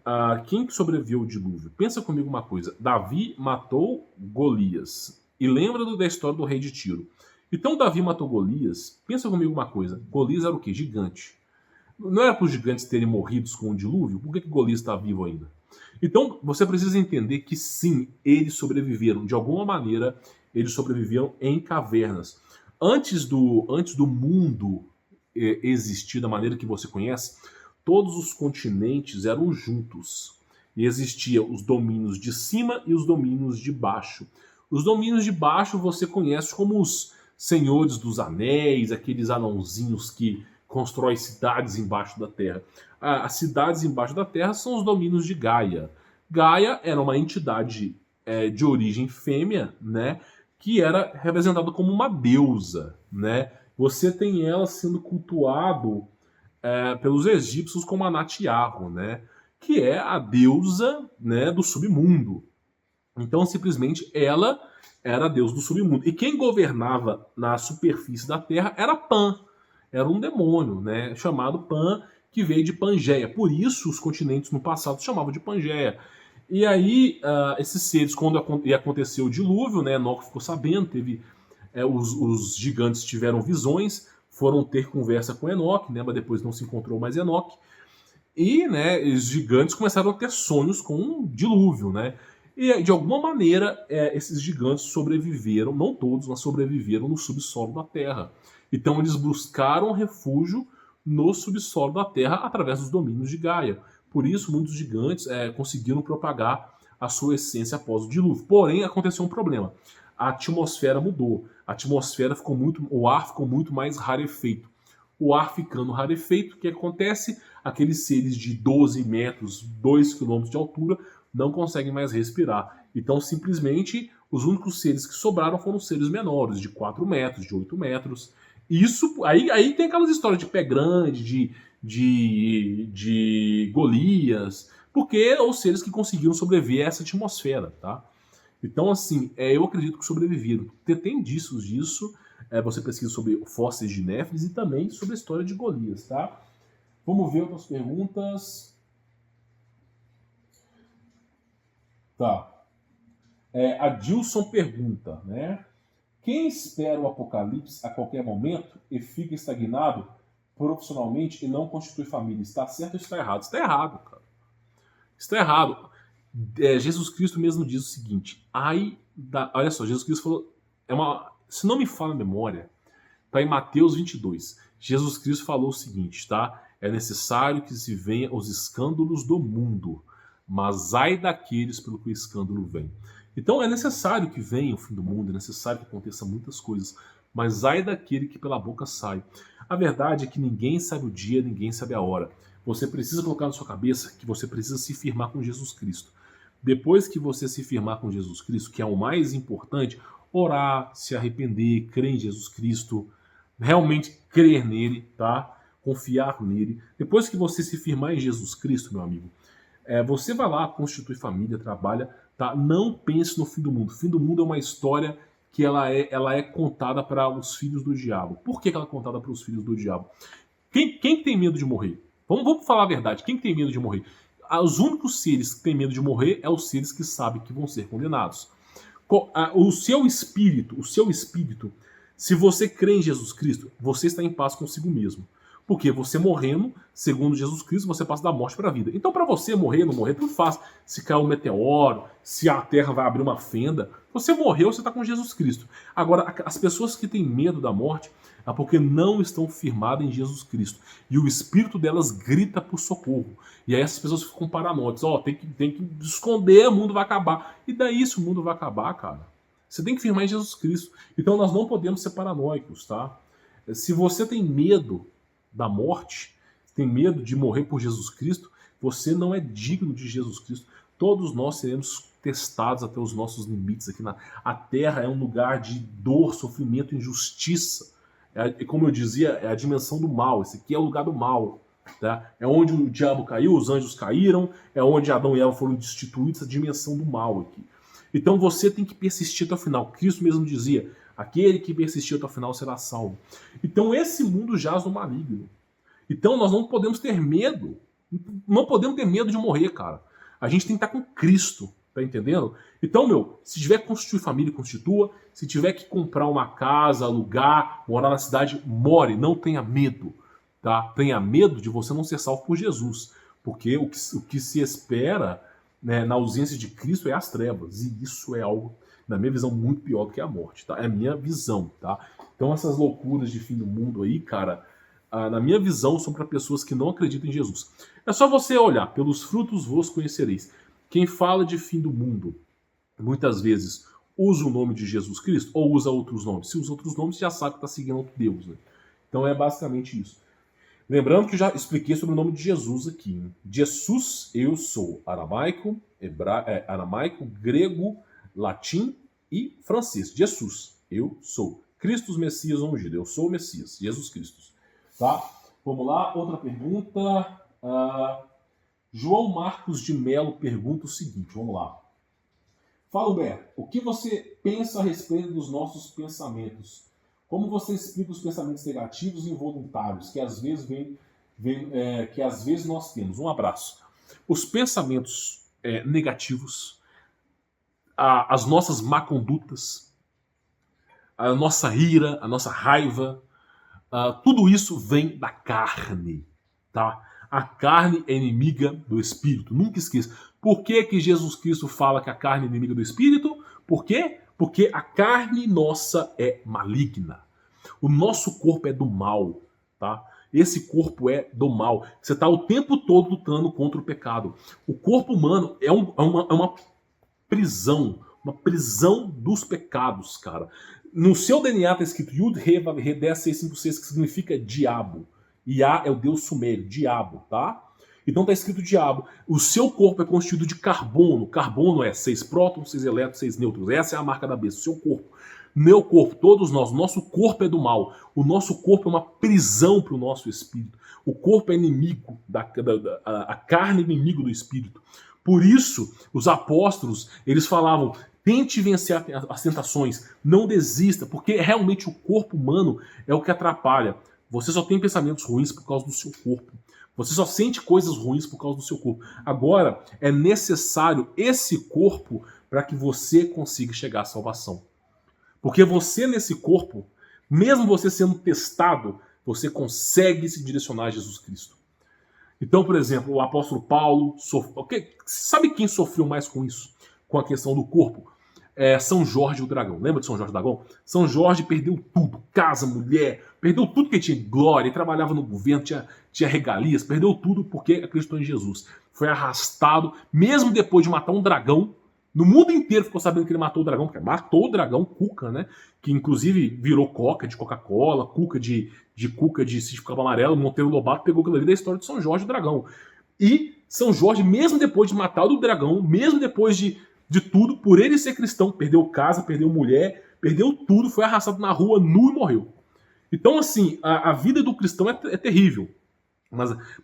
Quem que sobreviveu ao dilúvio? Pensa comigo uma coisa. Davi matou Golias. E lembra da história do rei de Tiro. Então Davi matou Golias. Pensa comigo uma coisa. Golias era o quê? Gigante. Não era para os gigantes terem morrido com o dilúvio? Por que Golias está vivo ainda? Então você precisa entender que sim, eles sobreviveram. De alguma maneira, eles sobreviveram em cavernas. Antes do mundo existir da maneira que você conhece, todos os continentes eram juntos. E existiam os domínios de cima e os domínios de baixo. Os domínios de baixo você conhece como os senhores dos anéis, aqueles anãozinhos que constroem cidades embaixo da terra. As cidades embaixo da terra são os domínios de Gaia. Gaia era uma entidade de origem fêmea, né, que era representada como uma deusa, né? Você tem ela sendo cultuado pelos egípcios como Anat-Yarro, né? Que é a deusa, né, do submundo. Então, simplesmente, ela era a deusa do submundo. E quem governava na superfície da Terra era Pan. Era um demônio, né, chamado Pan, que veio de Pangeia. Por isso, os continentes no passado se chamavam de Pangeia. E aí, esses seres, quando ia acontecer o dilúvio, né, Enoque ficou sabendo, os gigantes tiveram visões, foram ter conversa com Enoque, né, mas depois não se encontrou mais Enoque. E, né, os gigantes começaram a ter sonhos com um dilúvio, né? E, de alguma maneira, esses gigantes sobreviveram, não todos, mas sobreviveram no subsolo da Terra. Então, eles buscaram refúgio no subsolo da Terra através dos domínios de Gaia. Por isso, muitos gigantes conseguiram propagar a sua essência após o dilúvio. Porém, aconteceu um problema. A atmosfera mudou. A atmosfera o ar ficou muito mais rarefeito. O ar ficando rarefeito, o que acontece? Aqueles seres de 12 metros, 2 quilômetros de altura, não conseguem mais respirar. Então, simplesmente, os únicos seres que sobraram foram seres menores, de 4 metros, de 8 metros. Isso, aí tem aquelas histórias de pé grande, de Golias, porque os seres que conseguiram sobreviver a essa atmosfera, tá? Então, assim, eu acredito que sobreviveram. Tem indícios disso, você pesquisa sobre fósseis de Néfris e também sobre a história de Golias, tá? Vamos ver outras perguntas. Tá. A Dilson pergunta, né? Quem espera o apocalipse a qualquer momento e fica estagnado profissionalmente e não constitui família, está certo ou está errado? Está errado, cara. Está errado. Jesus Cristo mesmo diz o seguinte, olha só, Jesus Cristo falou, se não me falha a memória, está em Mateus 22. Jesus Cristo falou o seguinte, tá? É necessário que se venha os escândalos do mundo, mas ai daqueles pelo que o escândalo vem. Então é necessário que venha o fim do mundo, é necessário que aconteça muitas coisas, mas ai daquele que pela boca sai. A verdade é que ninguém sabe o dia, ninguém sabe a hora. Você precisa colocar na sua cabeça que você precisa se firmar com Jesus Cristo. Depois que você se firmar com Jesus Cristo, que é o mais importante, orar, se arrepender, crer em Jesus Cristo, realmente crer nele, tá? Confiar nele. Depois que você se firmar em Jesus Cristo, meu amigo, você vai lá, constitui família, trabalha, tá? Não pense no fim do mundo. O fim do mundo é uma história que ela é contada para os filhos do diabo. Por que ela é contada para os filhos do diabo? Quem tem medo de morrer? Vamos falar a verdade. Quem tem medo de morrer? Os únicos seres que têm medo de morrer é os seres que sabem que vão ser condenados. O seu espírito, se você crê em Jesus Cristo, você está em paz consigo mesmo. Porque você morrendo, segundo Jesus Cristo, você passa da morte para a vida. Então, para você morrer, não morrer, tudo faz. Se cair um meteoro, se a terra vai abrir uma fenda, você morreu, você está com Jesus Cristo. Agora, as pessoas que têm medo da morte é porque não estão firmadas em Jesus Cristo. E o espírito delas grita por socorro. E aí essas pessoas ficam paranoicas. Tem que esconder, o mundo vai acabar. E daí se o mundo vai acabar, cara? Você tem que firmar em Jesus Cristo. Então nós não podemos ser paranoicos, tá? Se você tem medo da morte, tem medo de morrer por Jesus Cristo, você não é digno de Jesus Cristo. Todos nós seremos testados até os nossos limites aqui a Terra é um lugar de dor, sofrimento, injustiça. Como eu dizia, é a dimensão do mal. Esse aqui é o lugar do mal. Tá? É onde o diabo caiu, os anjos caíram, é onde Adão e Eva foram destituídos, a dimensão do mal aqui. Então você tem que persistir até o final. Cristo mesmo dizia, aquele que persistir até o final será salvo. Então esse mundo jaz no maligno. Então nós não podemos ter medo. Não podemos ter medo de morrer, cara. A gente tem que estar com Cristo. Tá entendendo? Então, se tiver que constituir família, constitua. Se tiver que comprar uma casa, alugar, morar na cidade, more. Não tenha medo. Tá? Tenha medo de você não ser salvo por Jesus. Porque o que se espera, né, na ausência de Cristo é as trevas. E isso é algo, na minha visão, muito pior do que a morte. Tá? É a minha visão. Tá? Então essas loucuras de fim do mundo aí, cara, na minha visão, são para pessoas que não acreditam em Jesus. É só você olhar. Pelos frutos vos conhecereis. Quem fala de fim do mundo, muitas vezes usa o nome de Jesus Cristo ou usa outros nomes. Se usa outros nomes, já sabe que está seguindo outro Deus. Né? Então é basicamente isso. Lembrando que eu já expliquei sobre o nome de Jesus aqui. Hein? Jesus, eu sou. Aramaico, aramaico, grego, latim e francês. Jesus, eu sou. Cristo, Messias ungido. Eu sou o Messias. Jesus Cristo. Tá? Vamos lá, outra pergunta. João Marcos de Melo pergunta o seguinte, vamos lá. Fala, Humberto, o que você pensa a respeito dos nossos pensamentos? Como você explica os pensamentos negativos e involuntários que às vezes nós temos? Um abraço. Os pensamentos negativos, as nossas má condutas, a nossa ira, a nossa raiva, tudo isso vem da carne, tá? A carne é inimiga do Espírito. Nunca esqueça. Por que Jesus Cristo fala que a carne é inimiga do Espírito? Por quê? Porque a carne nossa é maligna. O nosso corpo é do mal. Tá? Esse corpo é do mal. Você está o tempo todo lutando contra o pecado. O corpo humano é uma prisão. Uma prisão dos pecados, cara. No seu DNA está escrito Yud He Vav He 10656, que significa diabo. Iá é o deus sumério, diabo, tá? Então está escrito diabo. O seu corpo é constituído de carbono. Carbono é 6 prótons, 6 elétrons, 6 nêutrons. Essa é a marca da besta, o seu corpo. Meu corpo, todos nós, nosso corpo é do mal. O nosso corpo é uma prisão para o nosso espírito. O corpo é inimigo, a carne é inimigo do espírito. Por isso, os apóstolos, eles falavam, tente vencer as tentações, não desista, porque realmente o corpo humano é o que atrapalha. Você só tem pensamentos ruins por causa do seu corpo. Você só sente coisas ruins por causa do seu corpo. Agora, é necessário esse corpo para que você consiga chegar à salvação. Porque você nesse corpo, mesmo você sendo testado, você consegue se direcionar a Jesus Cristo. Então, por exemplo, o apóstolo Paulo, sabe quem sofreu mais com isso? Com a questão do corpo? São Jorge o Dragão. Lembra de São Jorge o Dragão? São Jorge perdeu tudo. Casa, mulher, perdeu tudo que tinha glória, ele trabalhava no governo, tinha regalias, perdeu tudo porque acreditou em Jesus. Foi arrastado, mesmo depois de matar um dragão. No mundo inteiro ficou sabendo que ele matou o dragão, porque matou o dragão, Cuca, né? Que inclusive virou Coca de Coca-Cola, Cuca de Sítio Cabo Amarelo, Monteiro Lobato pegou aquilo ali da história de São Jorge o Dragão. E São Jorge, mesmo depois de matar o dragão, mesmo depois de tudo, por ele ser cristão, perdeu casa, perdeu mulher, perdeu tudo, foi arrastado na rua nu e morreu. Então, assim, a vida do cristão é terrível.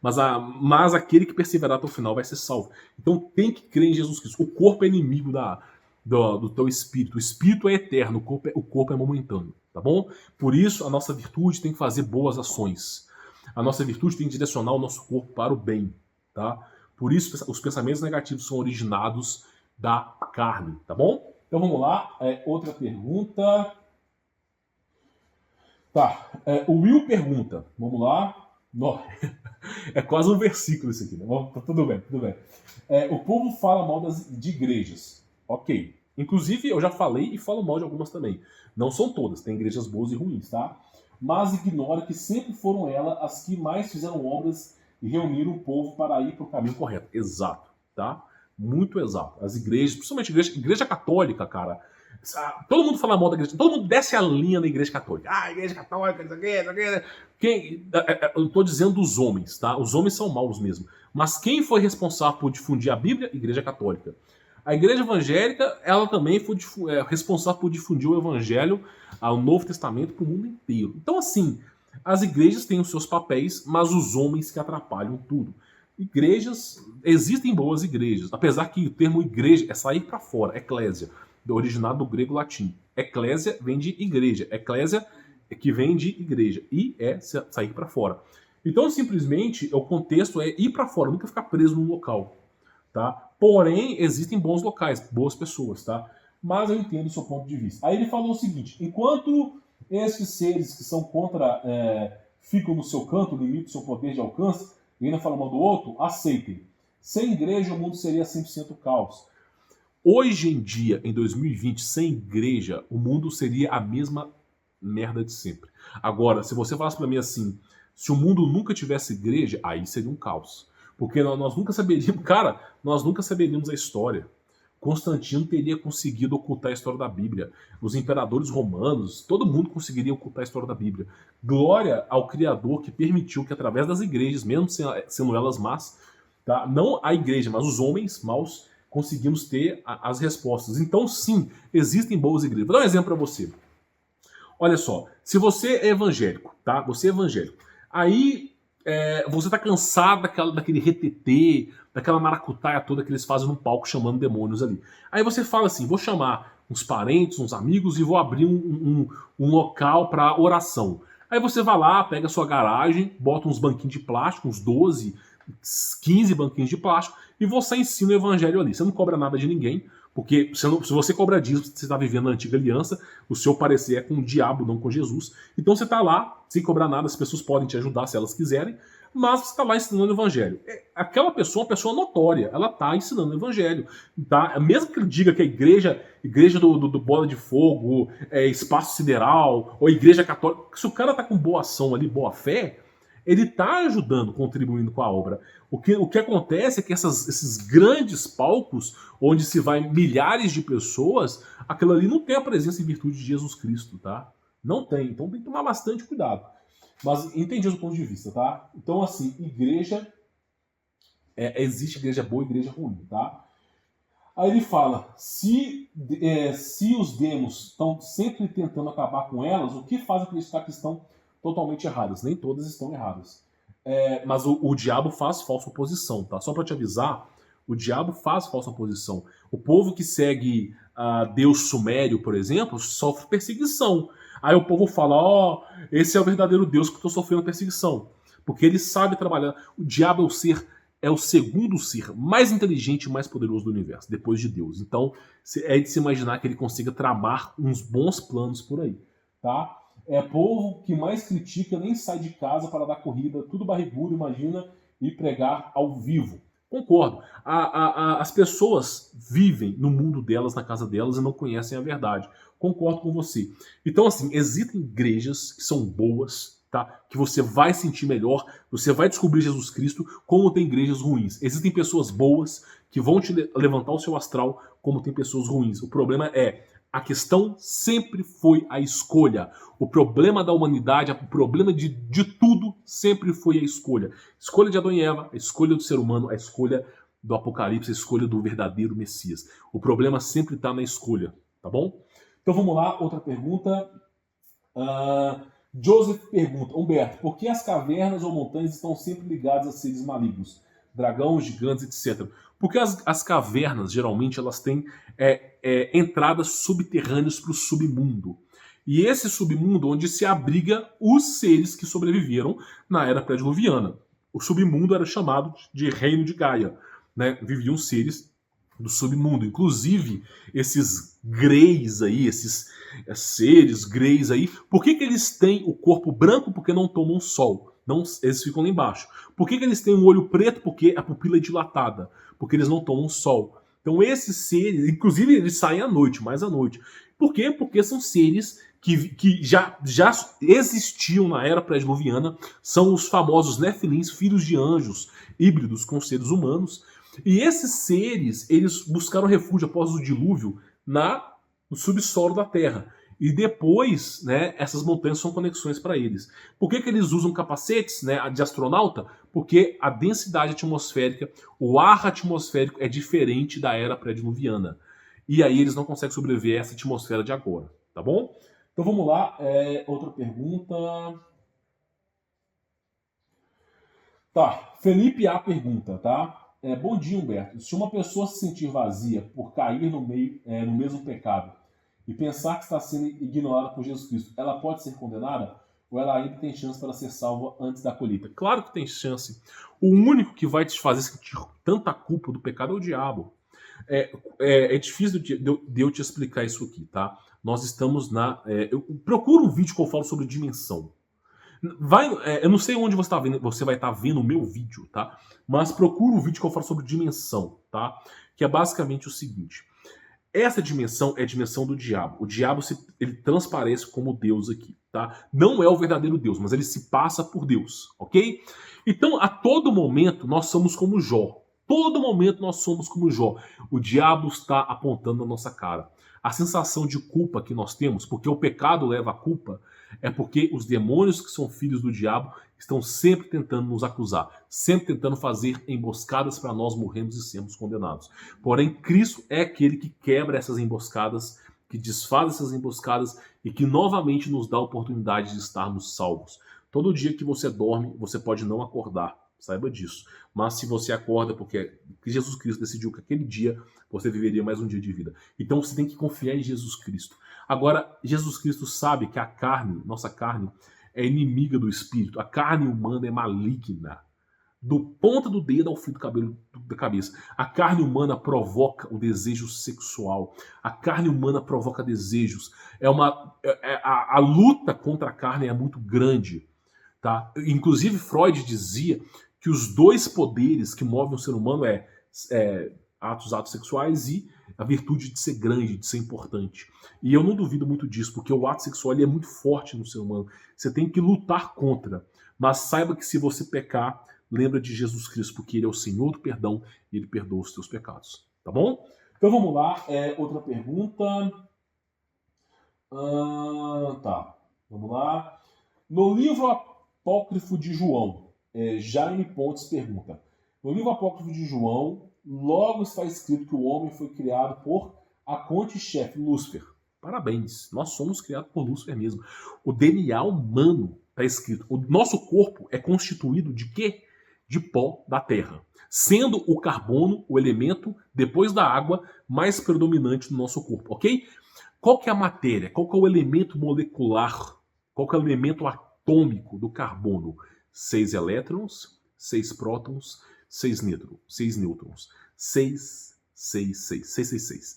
Mas aquele que perseverar até o final vai ser salvo. Então tem que crer em Jesus Cristo. O corpo é inimigo do teu espírito. O espírito é eterno, o corpo é momentâneo. Tá bom? Por isso, a nossa virtude tem que fazer boas ações. A nossa virtude tem que direcionar o nosso corpo para o bem. Tá? Por isso, os pensamentos negativos são originados da carne. Tá bom? Então vamos lá. Outra pergunta. Tá. O Will pergunta. Vamos lá. Não, é quase um versículo isso aqui, né? Tudo bem, tudo bem. O povo fala mal de igrejas. Ok. Inclusive, eu já falei e falo mal de algumas também. Não são todas, tem igrejas boas e ruins, tá? Mas ignora que sempre foram elas as que mais fizeram obras e reuniram o povo para ir para o caminho correto. Exato, tá? Muito exato. As igrejas, principalmente igreja católica, cara. Todo mundo fala mal da igreja, todo mundo desce a linha na igreja católica. Ah, igreja católica, isso aqui. Eu estou dizendo dos homens, tá? Os homens são maus mesmo. Mas quem foi responsável por difundir a Bíblia? Igreja católica. A igreja evangélica, ela também foi responsável por difundir o evangelho, o Novo Testamento, para o mundo inteiro. Então, assim, as igrejas têm os seus papéis, mas os homens que atrapalham tudo. Igrejas, existem boas igrejas, apesar que o termo igreja é sair para fora, eclésia, originado do grego latim. Eclésia vem de igreja, eclésia que vem de igreja, e é sair para fora. Então, simplesmente, o contexto é ir para fora, nunca ficar preso num local, tá? Porém, existem bons locais, boas pessoas, tá? Mas eu entendo o seu ponto de vista. Aí ele falou o seguinte: enquanto esses seres que são contra ficam no seu canto, limitam o seu poder de alcance, e ainda falam mal do outro, aceitem. Sem igreja, o mundo seria 100% caos. Hoje em dia, em 2020, sem igreja, o mundo seria a mesma merda de sempre. Agora, se você falasse pra mim assim, se o mundo nunca tivesse igreja, aí seria um caos. Porque nós nunca saberíamos, cara, nós nunca saberíamos a história. Constantino teria conseguido ocultar a história da Bíblia. Os imperadores romanos, todo mundo conseguiria ocultar a história da Bíblia. Glória ao Criador que permitiu que através das igrejas, mesmo sendo elas más, tá? Não a igreja, mas os homens maus, conseguimos ter as respostas. Então, sim, existem boas igrejas. Vou dar um exemplo para você. Olha só, se você é evangélico, tá? Você é evangélico. Aí você tá cansado daquele retetê, daquela maracutaia toda que eles fazem no palco chamando demônios ali. Aí você fala assim, vou chamar uns parentes, uns amigos e vou abrir um local para oração. Aí você vai lá, pega a sua garagem, bota uns banquinhos de plástico, uns 12, 15 banquinhos de plástico, e você ensina o evangelho ali. Você não cobra nada de ninguém, porque se você cobra dízimo, você está vivendo na antiga aliança, o seu parecer é com o diabo, não com Jesus. Então você está lá, sem cobrar nada, as pessoas podem te ajudar se elas quiserem, mas você está lá ensinando o evangelho. Aquela pessoa é uma pessoa notória, ela está ensinando o evangelho. Tá? Mesmo que ele diga que a igreja do Bola de Fogo, Espaço Sideral, ou igreja católica, se o cara está com boa ação ali, boa fé, Ele está ajudando, contribuindo com a obra. O que acontece é que esses grandes palcos, onde se vai milhares de pessoas, aquilo ali não tem a presença e virtude de Jesus Cristo, tá? Não tem. Então tem que tomar bastante cuidado. Mas entendi o ponto de vista, tá? Então, assim, igreja... existe igreja boa e igreja ruim, tá? Aí ele fala, se os demos estão sempre tentando acabar com elas, o que faz acreditar que estão totalmente erradas? Nem todas estão erradas. Mas o diabo faz falsa oposição, tá? Só para te avisar, o diabo faz falsa oposição. O povo que segue Deus Sumério, por exemplo, sofre perseguição. Aí o povo fala, esse é o verdadeiro Deus que eu estou sofrendo perseguição. Porque ele sabe trabalhar. O diabo é o segundo ser mais inteligente e mais poderoso do universo, depois de Deus. Então, é de se imaginar que ele consiga tramar uns bons planos por aí, tá? Povo que mais critica nem sai de casa para dar corrida, tudo barrigudo, imagina, e pregar ao vivo. Concordo. As pessoas vivem no mundo delas, na casa delas, e não conhecem a verdade. Concordo com você. Então, assim, existem igrejas que são boas, tá? Que você vai sentir melhor, você vai descobrir Jesus Cristo, como tem igrejas ruins. Existem pessoas boas que vão te levantar o seu astral, como tem pessoas ruins. O problema a questão sempre foi a escolha. O problema da humanidade, o problema de tudo sempre foi a escolha. Escolha de Adão e Eva, a escolha do ser humano, a escolha do Apocalipse, a escolha do verdadeiro Messias. O problema sempre está na escolha, tá bom? Então vamos lá, outra pergunta. Joseph pergunta, Humberto, por que as cavernas ou montanhas estão sempre ligadas a seres malignos? Dragões, gigantes, etc. Porque as cavernas, geralmente, elas têm entradas subterrâneas para o submundo. E esse submundo onde se abriga os seres que sobreviveram na era pré-diluviana. O submundo era chamado de Reino de Gaia, né? Viviam seres do submundo. Inclusive, esses greys aí, esses seres greys aí, por que eles têm o corpo branco? Porque não tomam sol. Não, eles ficam lá embaixo. Por que eles têm o olho preto? Porque a pupila é dilatada. Porque eles não tomam sol. Então esses seres, inclusive eles saem à noite, mais à noite. Por quê? Porque são seres que já existiam na era pré-diluviana. São os famosos Nefilins, filhos de anjos, híbridos com seres humanos. E esses seres, eles buscaram refúgio após o dilúvio no subsolo da Terra. E depois, né, essas montanhas são conexões para eles. Por que eles usam capacetes, né, de astronauta? Porque a densidade atmosférica, o ar atmosférico é diferente da era pré-diluviana. E aí eles não conseguem sobreviver a essa atmosfera de agora, tá bom? Então vamos lá, outra pergunta. Tá, Felipe A pergunta, tá? Bom dia, Humberto. Se uma pessoa se sentir vazia por cair no mesmo pecado e pensar que está sendo ignorada por Jesus Cristo, ela pode ser condenada? Ou ela ainda tem chance para ser salva antes da colheita? Claro que tem chance. O único que vai te fazer sentir tanta culpa do pecado é o diabo. É difícil de eu te explicar isso aqui, tá? Nós estamos procura um vídeo que eu falo sobre dimensão. Eu não sei onde você vai estar vendo o meu vídeo, tá? Mas procura um vídeo que eu falo sobre dimensão, tá? Que é basicamente o seguinte. Essa dimensão é a dimensão do diabo. O diabo ele transparece como Deus aqui, tá? Não é o verdadeiro Deus, mas ele se passa por Deus, ok? Então, a todo momento, nós somos como Jó. Todo momento nós somos como Jó. O diabo está apontando na nossa cara. A sensação de culpa que nós temos, porque o pecado leva à culpa, é porque os demônios que são filhos do diabo estão sempre tentando nos acusar, sempre tentando fazer emboscadas para nós morrermos e sermos condenados. Porém, Cristo é aquele que quebra essas emboscadas, que desfaz essas emboscadas e que novamente nos dá a oportunidade de estarmos salvos. Todo dia que você dorme, você pode não acordar. Saiba disso. Mas se você acorda porque Jesus Cristo decidiu que aquele dia você viveria mais um dia de vida. Então você tem que confiar em Jesus Cristo. Agora, Jesus Cristo sabe que a carne, nossa carne, é inimiga do espírito. A carne humana é maligna. Do ponta do dedo ao fio do cabelo da cabeça. A carne humana provoca o desejo sexual. A carne humana provoca desejos. A luta contra a carne é muito grande. Tá? Inclusive, Freud dizia que os dois poderes que movem o ser humano atos sexuais e a virtude de ser grande, de ser importante. E eu não duvido muito disso, porque o ato sexual é muito forte no ser humano. Você tem que lutar contra. Mas saiba que se você pecar, lembra de Jesus Cristo, porque Ele é o Senhor do perdão e Ele perdoa os teus pecados. Tá bom? Então vamos lá, outra pergunta. Tá, vamos lá. No livro apócrifo de João, Jaime Pontes pergunta: no livro apócrifo de João, logo está escrito que o homem foi criado por Aconte-chefe Lúcifer. Parabéns, nós somos criados por Lúcifer mesmo. O DNA humano está escrito. O nosso corpo é constituído de quê? De pó da terra, sendo o carbono o elemento, depois da água, mais predominante no nosso corpo, ok? Qual que é a matéria? Qual que é o elemento molecular? Qual que é o elemento atômico do carbono? 6 elétrons, 6 prótons, 6 nêutrons. 666.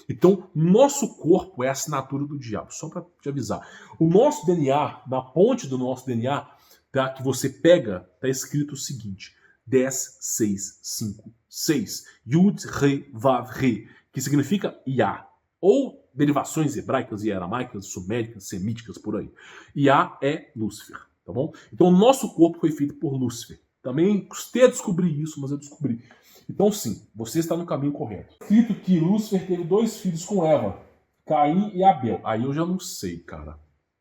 Então, nosso corpo é a assinatura do diabo, só para te avisar. O nosso DNA, na ponte do nosso DNA, tá, que você pega, tá escrito o seguinte: 10, 6, 5, 6. Yud, Re, Vav, Re, que significa Iá. Ou derivações hebraicas e aramaicas, suméricas, semíticas, por aí. Iá é Lúcifer, tá bom? Então, o nosso corpo foi feito por Lúcifer. Também custei a descobrir isso, mas eu descobri. Então, sim, você está no caminho correto. Escrito que Lúcifer teve 2 filhos com Eva, Caim e Abel. Aí eu já não sei, cara.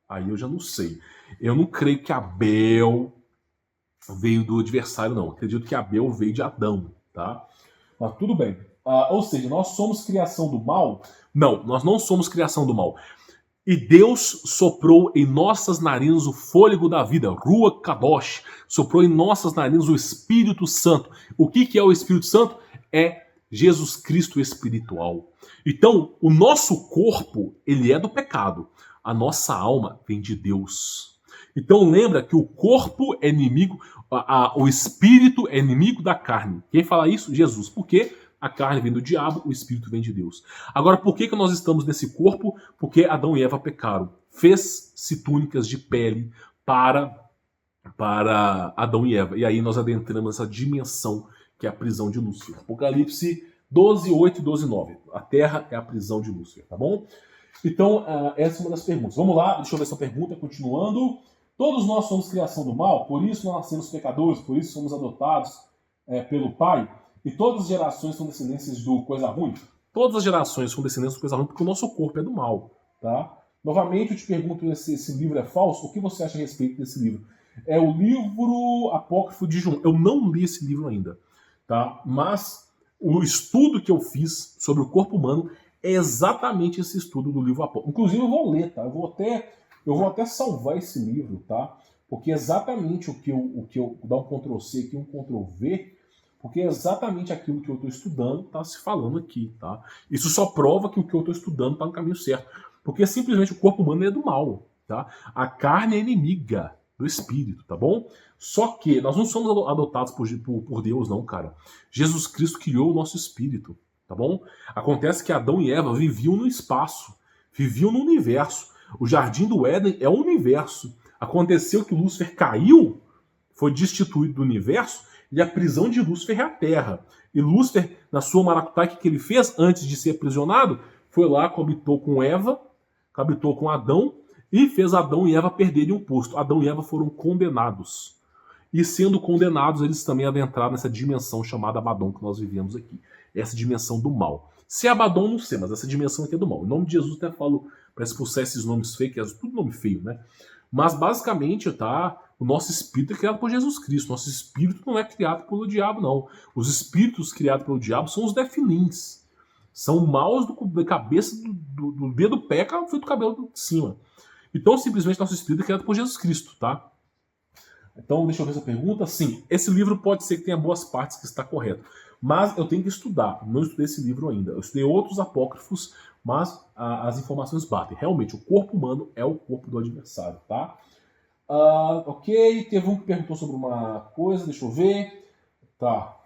Aí eu já não sei. Eu não creio que Abel veio do adversário, não. Acredito que Abel veio de Adão, tá? Mas tudo bem. Ou seja, nós somos criação do mal? Não, nós não somos criação do mal. E Deus soprou em nossas narinas o fôlego da vida, Ruach Kadosh, soprou em nossas narinas o Espírito Santo. O que é o Espírito Santo? É Jesus Cristo espiritual. Então, o nosso corpo, ele é do pecado. A nossa alma vem de Deus. Então, lembra que o corpo é inimigo, o espírito é inimigo da carne. Quem fala isso? Jesus. Por quê? A carne vem do diabo, o espírito vem de Deus. Agora, por que nós estamos nesse corpo? Porque Adão e Eva pecaram. Fez-se túnicas de pele para Adão e Eva. E aí nós adentramos essa dimensão que é a prisão de Lúcifer. Apocalipse 12, 8 e 12, 9. A terra é a prisão de Lúcifer, tá bom? Então, essa é uma das perguntas. Vamos lá, deixa eu ver essa pergunta, continuando. Todos nós somos criação do mal, por isso nós nascemos pecadores, por isso somos adotados pelo Pai. E todas as gerações são descendências do coisa ruim? Todas as gerações são descendências do coisa ruim porque o nosso corpo é do mal, tá? Novamente, eu te pergunto se esse livro é falso. O que você acha a respeito desse livro? É o livro apócrifo de João. Eu não li esse livro ainda, tá? Mas o estudo que eu fiz sobre o corpo humano é exatamente esse estudo do livro apócrifo. Inclusive, eu vou ler, tá? Eu vou até salvar esse livro, tá? Porque é exatamente o que eu dar um Ctrl+C aqui, um Ctrl+V, porque é exatamente aquilo que eu estou estudando está se falando aqui, tá? Isso só prova que o que eu estou estudando está no caminho certo. Porque simplesmente o corpo humano é do mal, tá? A carne é inimiga do espírito, tá bom? Só que nós não somos adotados por Deus, não, cara. Jesus Cristo criou o nosso espírito, tá bom? Acontece que Adão e Eva viviam no espaço, viviam no universo. O Jardim do Éden é o universo. Aconteceu que Lúcifer caiu, foi destituído do universo, e a prisão de Lúcifer é a terra. E Lúcifer, na sua maracutaia, o que ele fez antes de ser aprisionado? Foi lá, coabitou com Eva, coabitou com Adão, e fez Adão e Eva perderem o posto. Adão e Eva foram condenados. E sendo condenados, eles também adentraram nessa dimensão chamada Abaddon que nós vivemos aqui. Essa dimensão do mal. Se é Abaddon, não sei, mas essa dimensão aqui é do mal. Em nome de Jesus, até falo para expulsar esses nomes feios, que é tudo nome feio, né? Mas basicamente, tá? O nosso espírito é criado por Jesus Cristo. Nosso espírito não é criado pelo diabo, não. Os espíritos criados pelo diabo são os defilins. São maus da cabeça do dedo do pé, foi do cabelo de cima. Então, simplesmente, nosso espírito é criado por Jesus Cristo, tá? Então, deixa eu ver essa pergunta. Sim, esse livro pode ser que tenha boas partes que está correto. Mas eu tenho que estudar. Não estudei esse livro ainda. Eu estudei outros apócrifos, mas as informações batem. Realmente, o corpo humano é o corpo do adversário, tá? Ok, teve um que perguntou sobre uma coisa, deixa eu ver. Tá.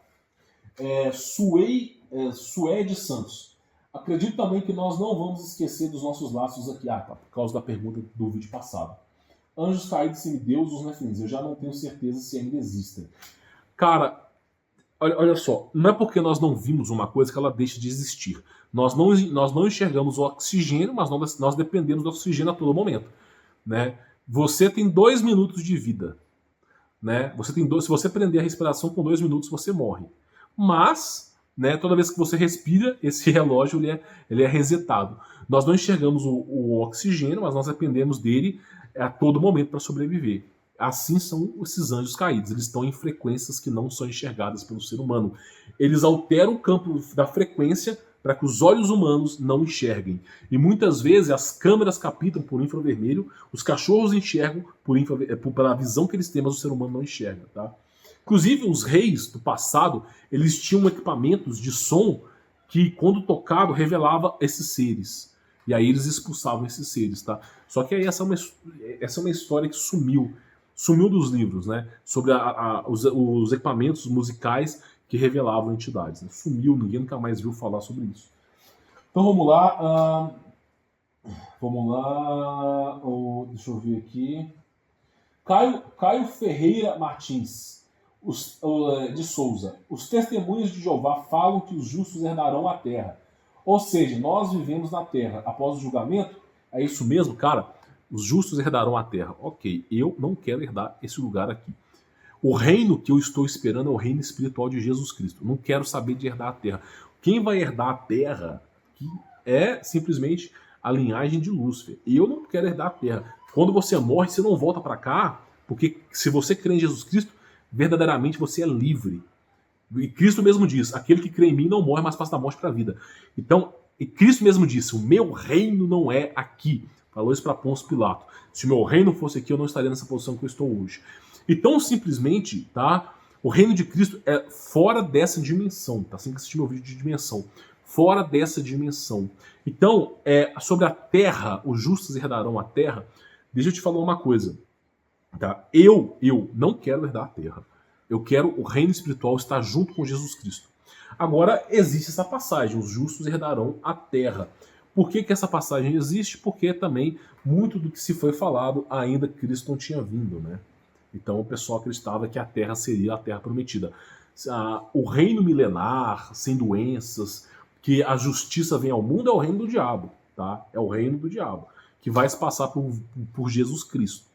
Suede Santos. Acredito também que nós não vamos esquecer dos nossos laços aqui. Tá, por causa da pergunta do vídeo passado. Anjos caídos, semideus, os nefilins. Eu já não tenho certeza se ainda existem. Cara, olha só. Não é porque nós não vimos uma coisa que ela deixa de existir. Nós não enxergamos o oxigênio, mas nós dependemos do oxigênio a todo momento, né? você tem 2 minutos de vida, né? Se você prender a respiração com 2 minutos, você morre. Mas, né, toda vez que você respira, esse relógio ele é resetado. Nós não enxergamos o oxigênio, mas nós dependemos dele a todo momento para sobreviver. Assim são esses anjos caídos. Eles estão em frequências que não são enxergadas pelo ser humano. Eles alteram o campo da frequência para que os olhos humanos não enxerguem. E muitas vezes as câmeras captam por infravermelho, os cachorros enxergam pela visão que eles têm, mas o ser humano não enxerga. Tá? Inclusive, os reis do passado, eles tinham equipamentos de som que, quando tocado, revelava esses seres. E aí eles expulsavam esses seres. Tá? Só que aí essa é uma história que sumiu dos livros, né? Sobre os equipamentos musicais que revelavam entidades. Né? Sumiu, ninguém nunca mais viu falar sobre isso. Então vamos lá. Deixa eu ver aqui. Caio Ferreira Martins, de Souza. Os testemunhos de Jeová falam que os justos herdarão a terra. Ou seja, nós vivemos na terra. Após o julgamento, é isso mesmo, cara? Os justos herdarão a terra. Ok, eu não quero herdar esse lugar aqui. O reino que eu estou esperando é o reino espiritual de Jesus Cristo. Não quero saber de herdar a terra. Quem vai herdar a terra é simplesmente a linhagem de Lúcifer. E eu não quero herdar a terra. Quando você morre, você não volta para cá, porque se você crê em Jesus Cristo, verdadeiramente você é livre. E Cristo mesmo diz, aquele que crê em mim não morre, mas passa da morte para a vida. Então, e Cristo mesmo disse, o meu reino não é aqui. Falou isso para Pôncio Pilato. Se o meu reino fosse aqui, eu não estaria nessa posição que eu estou hoje. Então, simplesmente, tá? O reino de Cristo é fora dessa dimensão, tá? Assim que assistir meu vídeo de dimensão. Fora dessa dimensão. Então, sobre a terra, os justos herdarão a terra, deixa eu te falar uma coisa. Tá? Eu não quero herdar a terra. Eu quero o reino espiritual estar junto com Jesus Cristo. Agora, existe essa passagem, os justos herdarão a terra. Por que essa passagem existe? Porque também muito do que se foi falado ainda Cristo não tinha vindo, né? Então o pessoal acreditava que a terra seria a terra prometida. O reino milenar, sem doenças, que a justiça vem ao mundo, é o reino do diabo, tá? É o reino do diabo, que vai se passar por Jesus Cristo.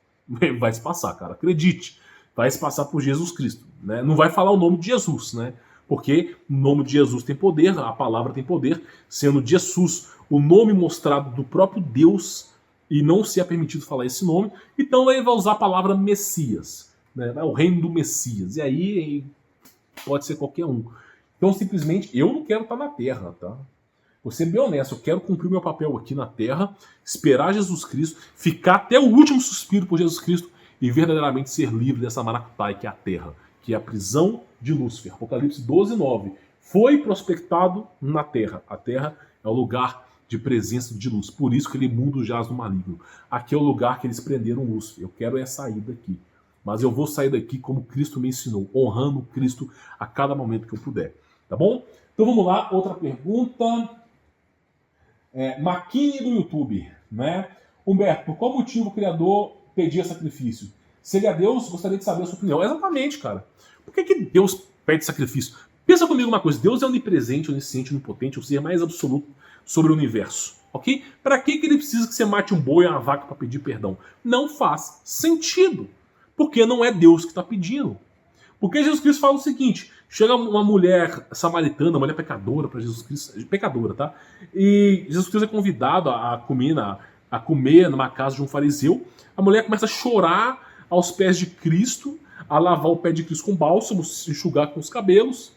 Vai se passar, cara, acredite. Vai se passar por Jesus Cristo, né? Não vai falar o nome de Jesus, né? Porque o nome de Jesus tem poder, a palavra tem poder, sendo Jesus o nome mostrado do próprio Deus, e não se é permitido falar esse nome, então ele vai usar a palavra Messias, né? O reino do Messias, e aí pode ser qualquer um. Então, simplesmente, eu não quero estar na Terra, tá? Vou ser bem honesto, eu quero cumprir meu papel aqui na Terra, esperar Jesus Cristo, ficar até o último suspiro por Jesus Cristo e verdadeiramente ser livre dessa maracutaia que é a Terra, que é a prisão de Lúcifer. Apocalipse 12:9. Foi prospectado na Terra. A Terra é o lugar de presença de luz. Por isso que ele mundo jaz no maligno. Aqui é o lugar que eles prenderam Lúcifer. Eu quero sair daqui. Mas eu vou sair daqui como Cristo me ensinou, honrando Cristo a cada momento que eu puder. Tá bom? Então vamos lá, outra pergunta. Maquine do YouTube, né? Humberto, por qual motivo o Criador pedia sacrifício? Se ele é Deus, gostaria de saber a sua opinião. Exatamente, cara. Por que Deus pede sacrifício? Pensa comigo uma coisa, Deus é onipresente, onisciente, onipotente, o ser mais absoluto sobre o universo, ok? Para que ele precisa que você mate um boi ou uma vaca para pedir perdão? Não faz sentido, porque não é Deus que está pedindo. Porque Jesus Cristo fala o seguinte, chega uma mulher samaritana, uma mulher pecadora para Jesus Cristo, pecadora, tá? E Jesus Cristo é convidado a comer numa casa de um fariseu, a mulher começa a chorar aos pés de Cristo, a lavar o pé de Cristo com bálsamo, se enxugar com os cabelos.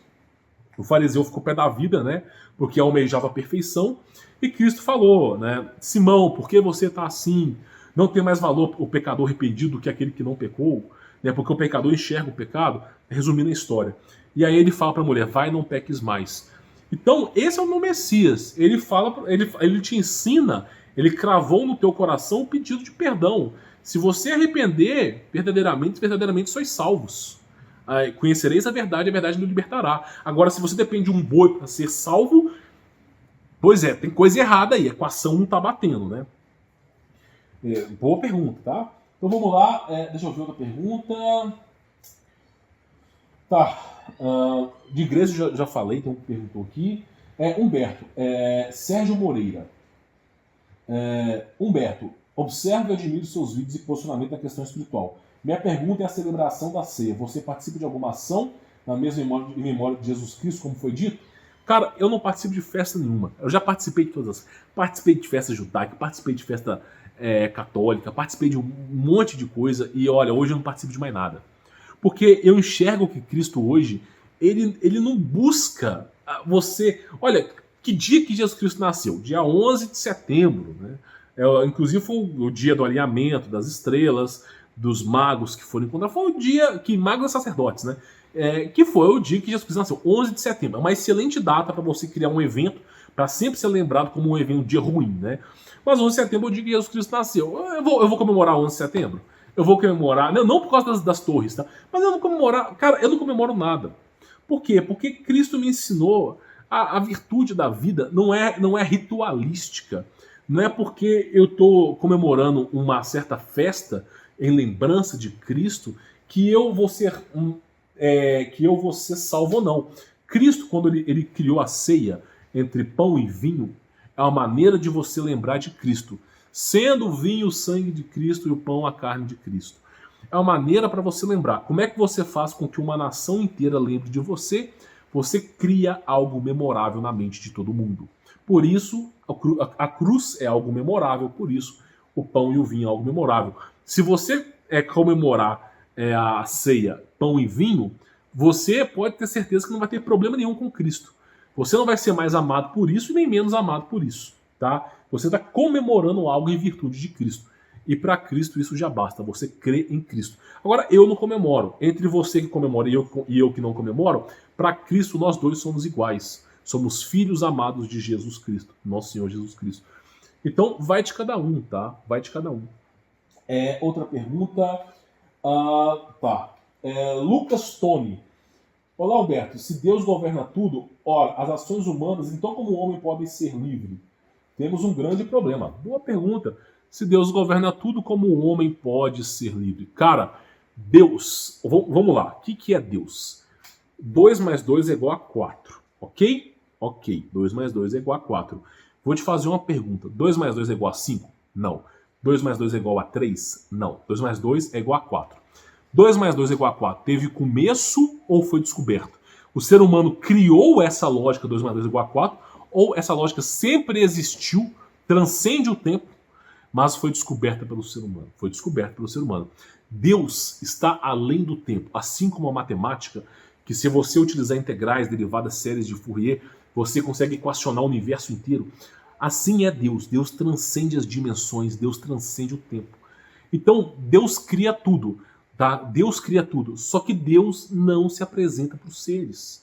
O fariseu ficou pé da vida, né? Porque almejava a perfeição. E Cristo falou, né? Simão, por que você está assim? Não tem mais valor o pecador arrependido do que aquele que não pecou? Né? Porque o pecador enxerga o pecado, resumindo a história. E aí ele fala para a mulher, vai, não peques mais. Então, esse é o meu Messias. Ele fala, ele te ensina, ele cravou no teu coração o pedido de perdão. Se você arrepender, verdadeiramente sois salvos. Conhecereis a verdade me libertará. Agora, se você depende de um boi para ser salvo, pois tem coisa errada aí, a equação não está batendo, né? Boa pergunta, tá? Então vamos lá, deixa eu ver outra pergunta. Tá, de igreja já falei, então perguntou aqui. Humberto, Sérgio Moreira. Humberto, Observe e admire seus vídeos e posicionamento na questão espiritual. Minha pergunta é a celebração da ceia. Você participa de alguma ação na mesma em memória de Jesus Cristo, como foi dito? Cara, eu não participo de festa nenhuma. Eu já participei de todas. Participei de festa judaica, participei de festa católica, participei de um monte de coisa e olha, hoje eu não participo de mais nada. Porque eu enxergo que Cristo hoje, ele não busca você... Olha, que dia que Jesus Cristo nasceu? Dia 11 de setembro, né? Inclusive foi o dia do alinhamento das estrelas, dos magos que foram encontrar. Foi o dia que magos e sacerdotes, né? Que foi o dia que Jesus Cristo nasceu, 11 de setembro. É uma excelente data para você criar um evento, para sempre ser lembrado como um evento, um dia ruim, né? Mas 11 de setembro é o dia que Jesus Cristo nasceu. Eu vou comemorar 11 de setembro? Eu vou comemorar, não por causa das torres, tá? Mas eu vou comemorar, cara, eu não comemoro nada. Por quê? Porque Cristo me ensinou a virtude da vida não é ritualística. Não é porque eu estou comemorando uma certa festa em lembrança de Cristo que eu vou ser salvo ou não. Cristo, quando ele criou a ceia entre pão e vinho, é uma maneira de você lembrar de Cristo. Sendo o vinho o sangue de Cristo e o pão a carne de Cristo. É uma maneira para você lembrar. Como é que você faz com que uma nação inteira lembre de você? Você cria algo memorável na mente de todo mundo. Por isso, a cruz é algo memorável, por isso o pão e o vinho é algo memorável. Se você comemorar a ceia, pão e vinho, você pode ter certeza que não vai ter problema nenhum com Cristo. Você não vai ser mais amado por isso e nem menos amado por isso. Tá? Você está comemorando algo em virtude de Cristo. E para Cristo isso já basta, você crê em Cristo. Agora, eu não comemoro. Entre você que comemora e eu que não comemoro, para Cristo nós dois somos iguais. Somos filhos amados de Jesus Cristo, nosso Senhor Jesus Cristo. Então, vai de cada um, tá? Vai de cada um. Outra pergunta. Lucas Tony. Olá, Alberto. Se Deus governa tudo, ora, as ações humanas, então como o homem pode ser livre? Temos um grande problema. Boa pergunta. Se Deus governa tudo, como o homem pode ser livre? Cara, Deus... Vamos lá. O que é Deus? 2 mais 2 é igual a 4. Ok? Ok. 2 mais 2 é igual a 4. Vou te fazer uma pergunta. 2 mais 2 é igual a 5? Não. 2 mais 2 é igual a 3? Não. 2 mais 2 é igual a 4. 2 mais 2 é igual a 4. Teve começo ou foi descoberto? O ser humano criou essa lógica 2 mais 2 é igual a 4? Ou essa lógica sempre existiu, transcende o tempo, mas foi descoberta pelo ser humano. Foi descoberta pelo ser humano. Deus está além do tempo, assim como a matemática, que se você utilizar integrais, derivadas, séries de Fourier, você consegue equacionar o universo inteiro. Assim é Deus. Deus transcende as dimensões, Deus transcende o tempo. Então, Deus cria tudo, tá? Deus cria tudo, só que Deus não se apresenta para os seres.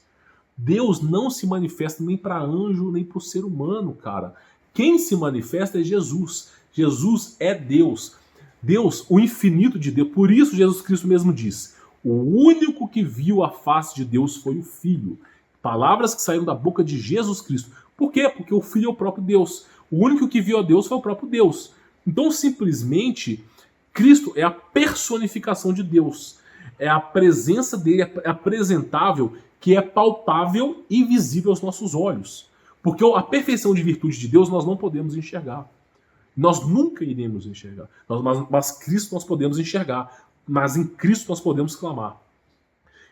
Deus não se manifesta nem para anjo, nem para o ser humano, cara. Quem se manifesta é Jesus. Jesus é Deus. Deus, o infinito de Deus. Por isso Jesus Cristo mesmo diz: o único que viu a face de Deus foi o Filho. Palavras que saíram da boca de Jesus Cristo. Por quê? Porque o Filho é o próprio Deus. O único que viu a Deus foi o próprio Deus. Então, simplesmente, Cristo é a personificação de Deus. É a presença dele, é apresentável, que é palpável e visível aos nossos olhos. Porque a perfeição de virtude de Deus nós não podemos enxergar. Nós nunca iremos enxergar. Mas Cristo nós podemos enxergar. Mas em Cristo nós podemos clamar.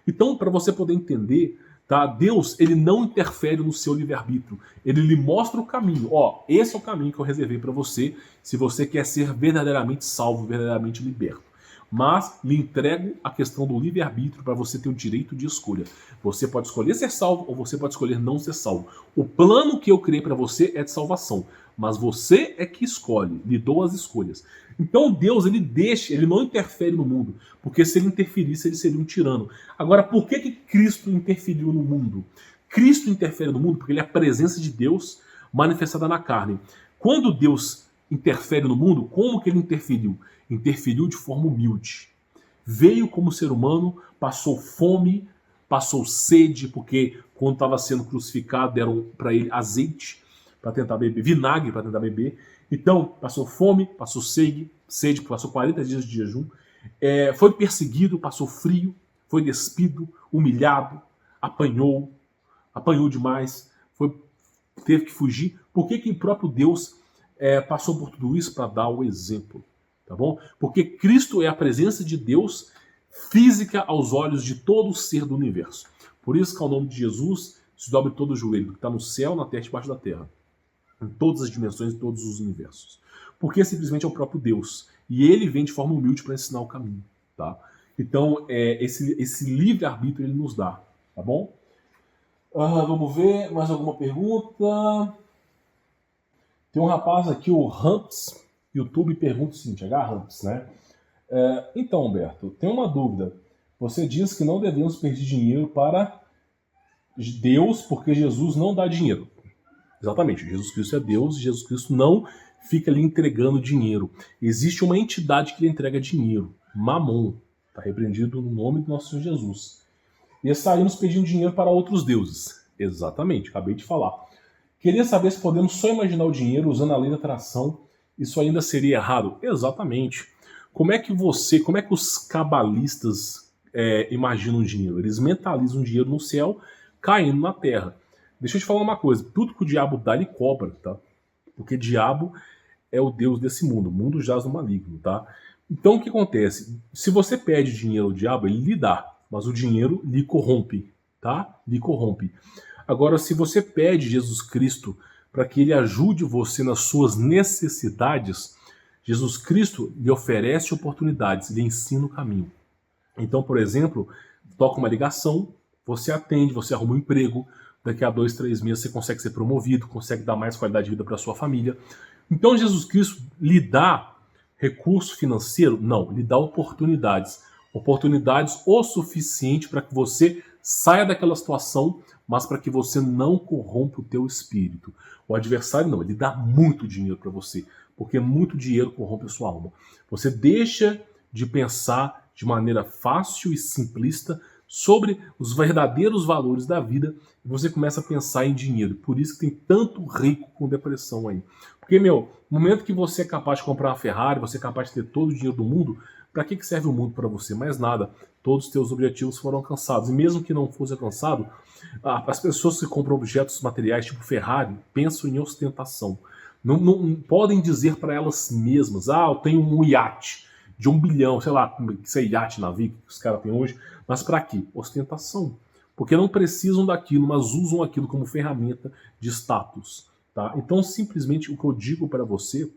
Então, para você poder entender, tá? Deus ele não interfere no seu livre-arbítrio. Ele lhe mostra o caminho. Ó, esse é o caminho que eu reservei para você, se você quer ser verdadeiramente salvo, verdadeiramente liberto. Mas lhe entrego a questão do livre-arbítrio para você ter o direito de escolha. Você pode escolher ser salvo ou você pode escolher não ser salvo. O plano que eu criei para você é de salvação, mas você é que escolhe, lhe dou as escolhas. Então Deus ele não interfere no mundo, porque se ele interferisse ele seria um tirano. Agora, por que Cristo interferiu no mundo? Cristo interfere no mundo porque ele é a presença de Deus manifestada na carne. Quando Deus interfere no mundo, como que ele interferiu? Interferiu de forma humilde. Veio como ser humano, passou fome, passou sede, porque quando estava sendo crucificado deram para ele azeite para tentar beber, vinagre para tentar beber. Então, passou fome, passou sede, passou 40 dias de jejum, foi perseguido, passou frio, foi despido, humilhado, apanhou demais, teve que fugir. Por que o próprio Deus passou por tudo isso para dar o exemplo, tá bom? Porque Cristo é a presença de Deus física aos olhos de todo ser do universo. Por isso que ao nome de Jesus se dobre todo o joelho, que está no céu, na terra e debaixo da terra. Em todas as dimensões, em todos os universos. Porque simplesmente é o próprio Deus. E ele vem de forma humilde para ensinar o caminho, tá? Então, esse livre-arbítrio ele nos dá, tá bom? Vamos ver, mais alguma pergunta? Tem um rapaz aqui, o Ramps, YouTube, pergunta o seguinte, Ramps, né? Então, Humberto, tem uma dúvida. Você diz que não devemos pedir dinheiro para Deus porque Jesus não dá dinheiro. Exatamente, Jesus Cristo é Deus e Jesus Cristo não fica ali entregando dinheiro. Existe uma entidade que lhe entrega dinheiro, Mamon, está repreendido no nome do nosso Senhor Jesus. E saímos pedindo dinheiro para outros deuses. Exatamente, acabei de falar. Queria saber se podemos só imaginar o dinheiro usando a lei da atração. Isso ainda seria errado? Exatamente. Como é que os cabalistas imaginam o dinheiro? Eles mentalizam o dinheiro no céu caindo na terra. Deixa eu te falar uma coisa. Tudo que o diabo dá, ele cobra, tá? Porque diabo é o deus desse mundo. O mundo jaz no maligno, tá? Então o que acontece? Se você pede dinheiro ao diabo, ele lhe dá. Mas o dinheiro lhe corrompe, tá? Lhe corrompe. Agora, se você pede Jesus Cristo para que ele ajude você nas suas necessidades, Jesus Cristo lhe oferece oportunidades, lhe ensina o caminho. Então, por exemplo, toca uma ligação, você atende, você arruma um emprego, daqui a 2, 3 meses você consegue ser promovido, consegue dar mais qualidade de vida para sua família. Então, Jesus Cristo lhe dá recurso financeiro? Não, lhe dá oportunidades. Oportunidades o suficiente para que você saia daquela situação, mas para que você não corrompa o teu espírito. O adversário não, ele dá muito dinheiro para você, porque muito dinheiro corrompe a sua alma. Você deixa de pensar de maneira fácil e simplista sobre os verdadeiros valores da vida e você começa a pensar em dinheiro. Por isso que tem tanto rico com depressão aí. Porque, no momento que você é capaz de comprar uma Ferrari, você é capaz de ter todo o dinheiro do mundo, para que serve o mundo para você? Mais nada. Todos os teus objetivos foram alcançados. E mesmo que não fosse alcançado, as pessoas que compram objetos materiais tipo Ferrari pensam em ostentação. Não podem dizer para elas mesmas, eu tenho um iate de 1 bilhão, sei lá, que é iate, navio que os caras têm hoje, mas para quê? Ostentação. Porque não precisam daquilo, mas usam aquilo como ferramenta de status. Tá? Então, simplesmente, o que eu digo para você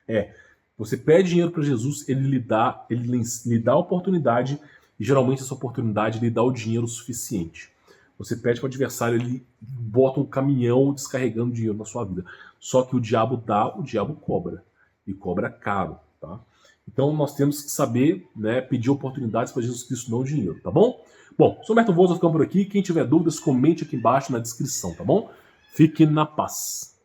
é, você pede dinheiro para Jesus, ele lhe dá a oportunidade, e geralmente essa oportunidade lhe dá o dinheiro suficiente. Você pede para o adversário, ele bota um caminhão descarregando dinheiro na sua vida. Só que o diabo dá, o diabo cobra. E cobra caro, tá? Então nós temos que saber, né, pedir oportunidades para Jesus Cristo, não dinheiro, tá bom? Bom, sou Humberto Voz, vou ficando por aqui. Quem tiver dúvidas, comente aqui embaixo na descrição, tá bom? Fique na paz.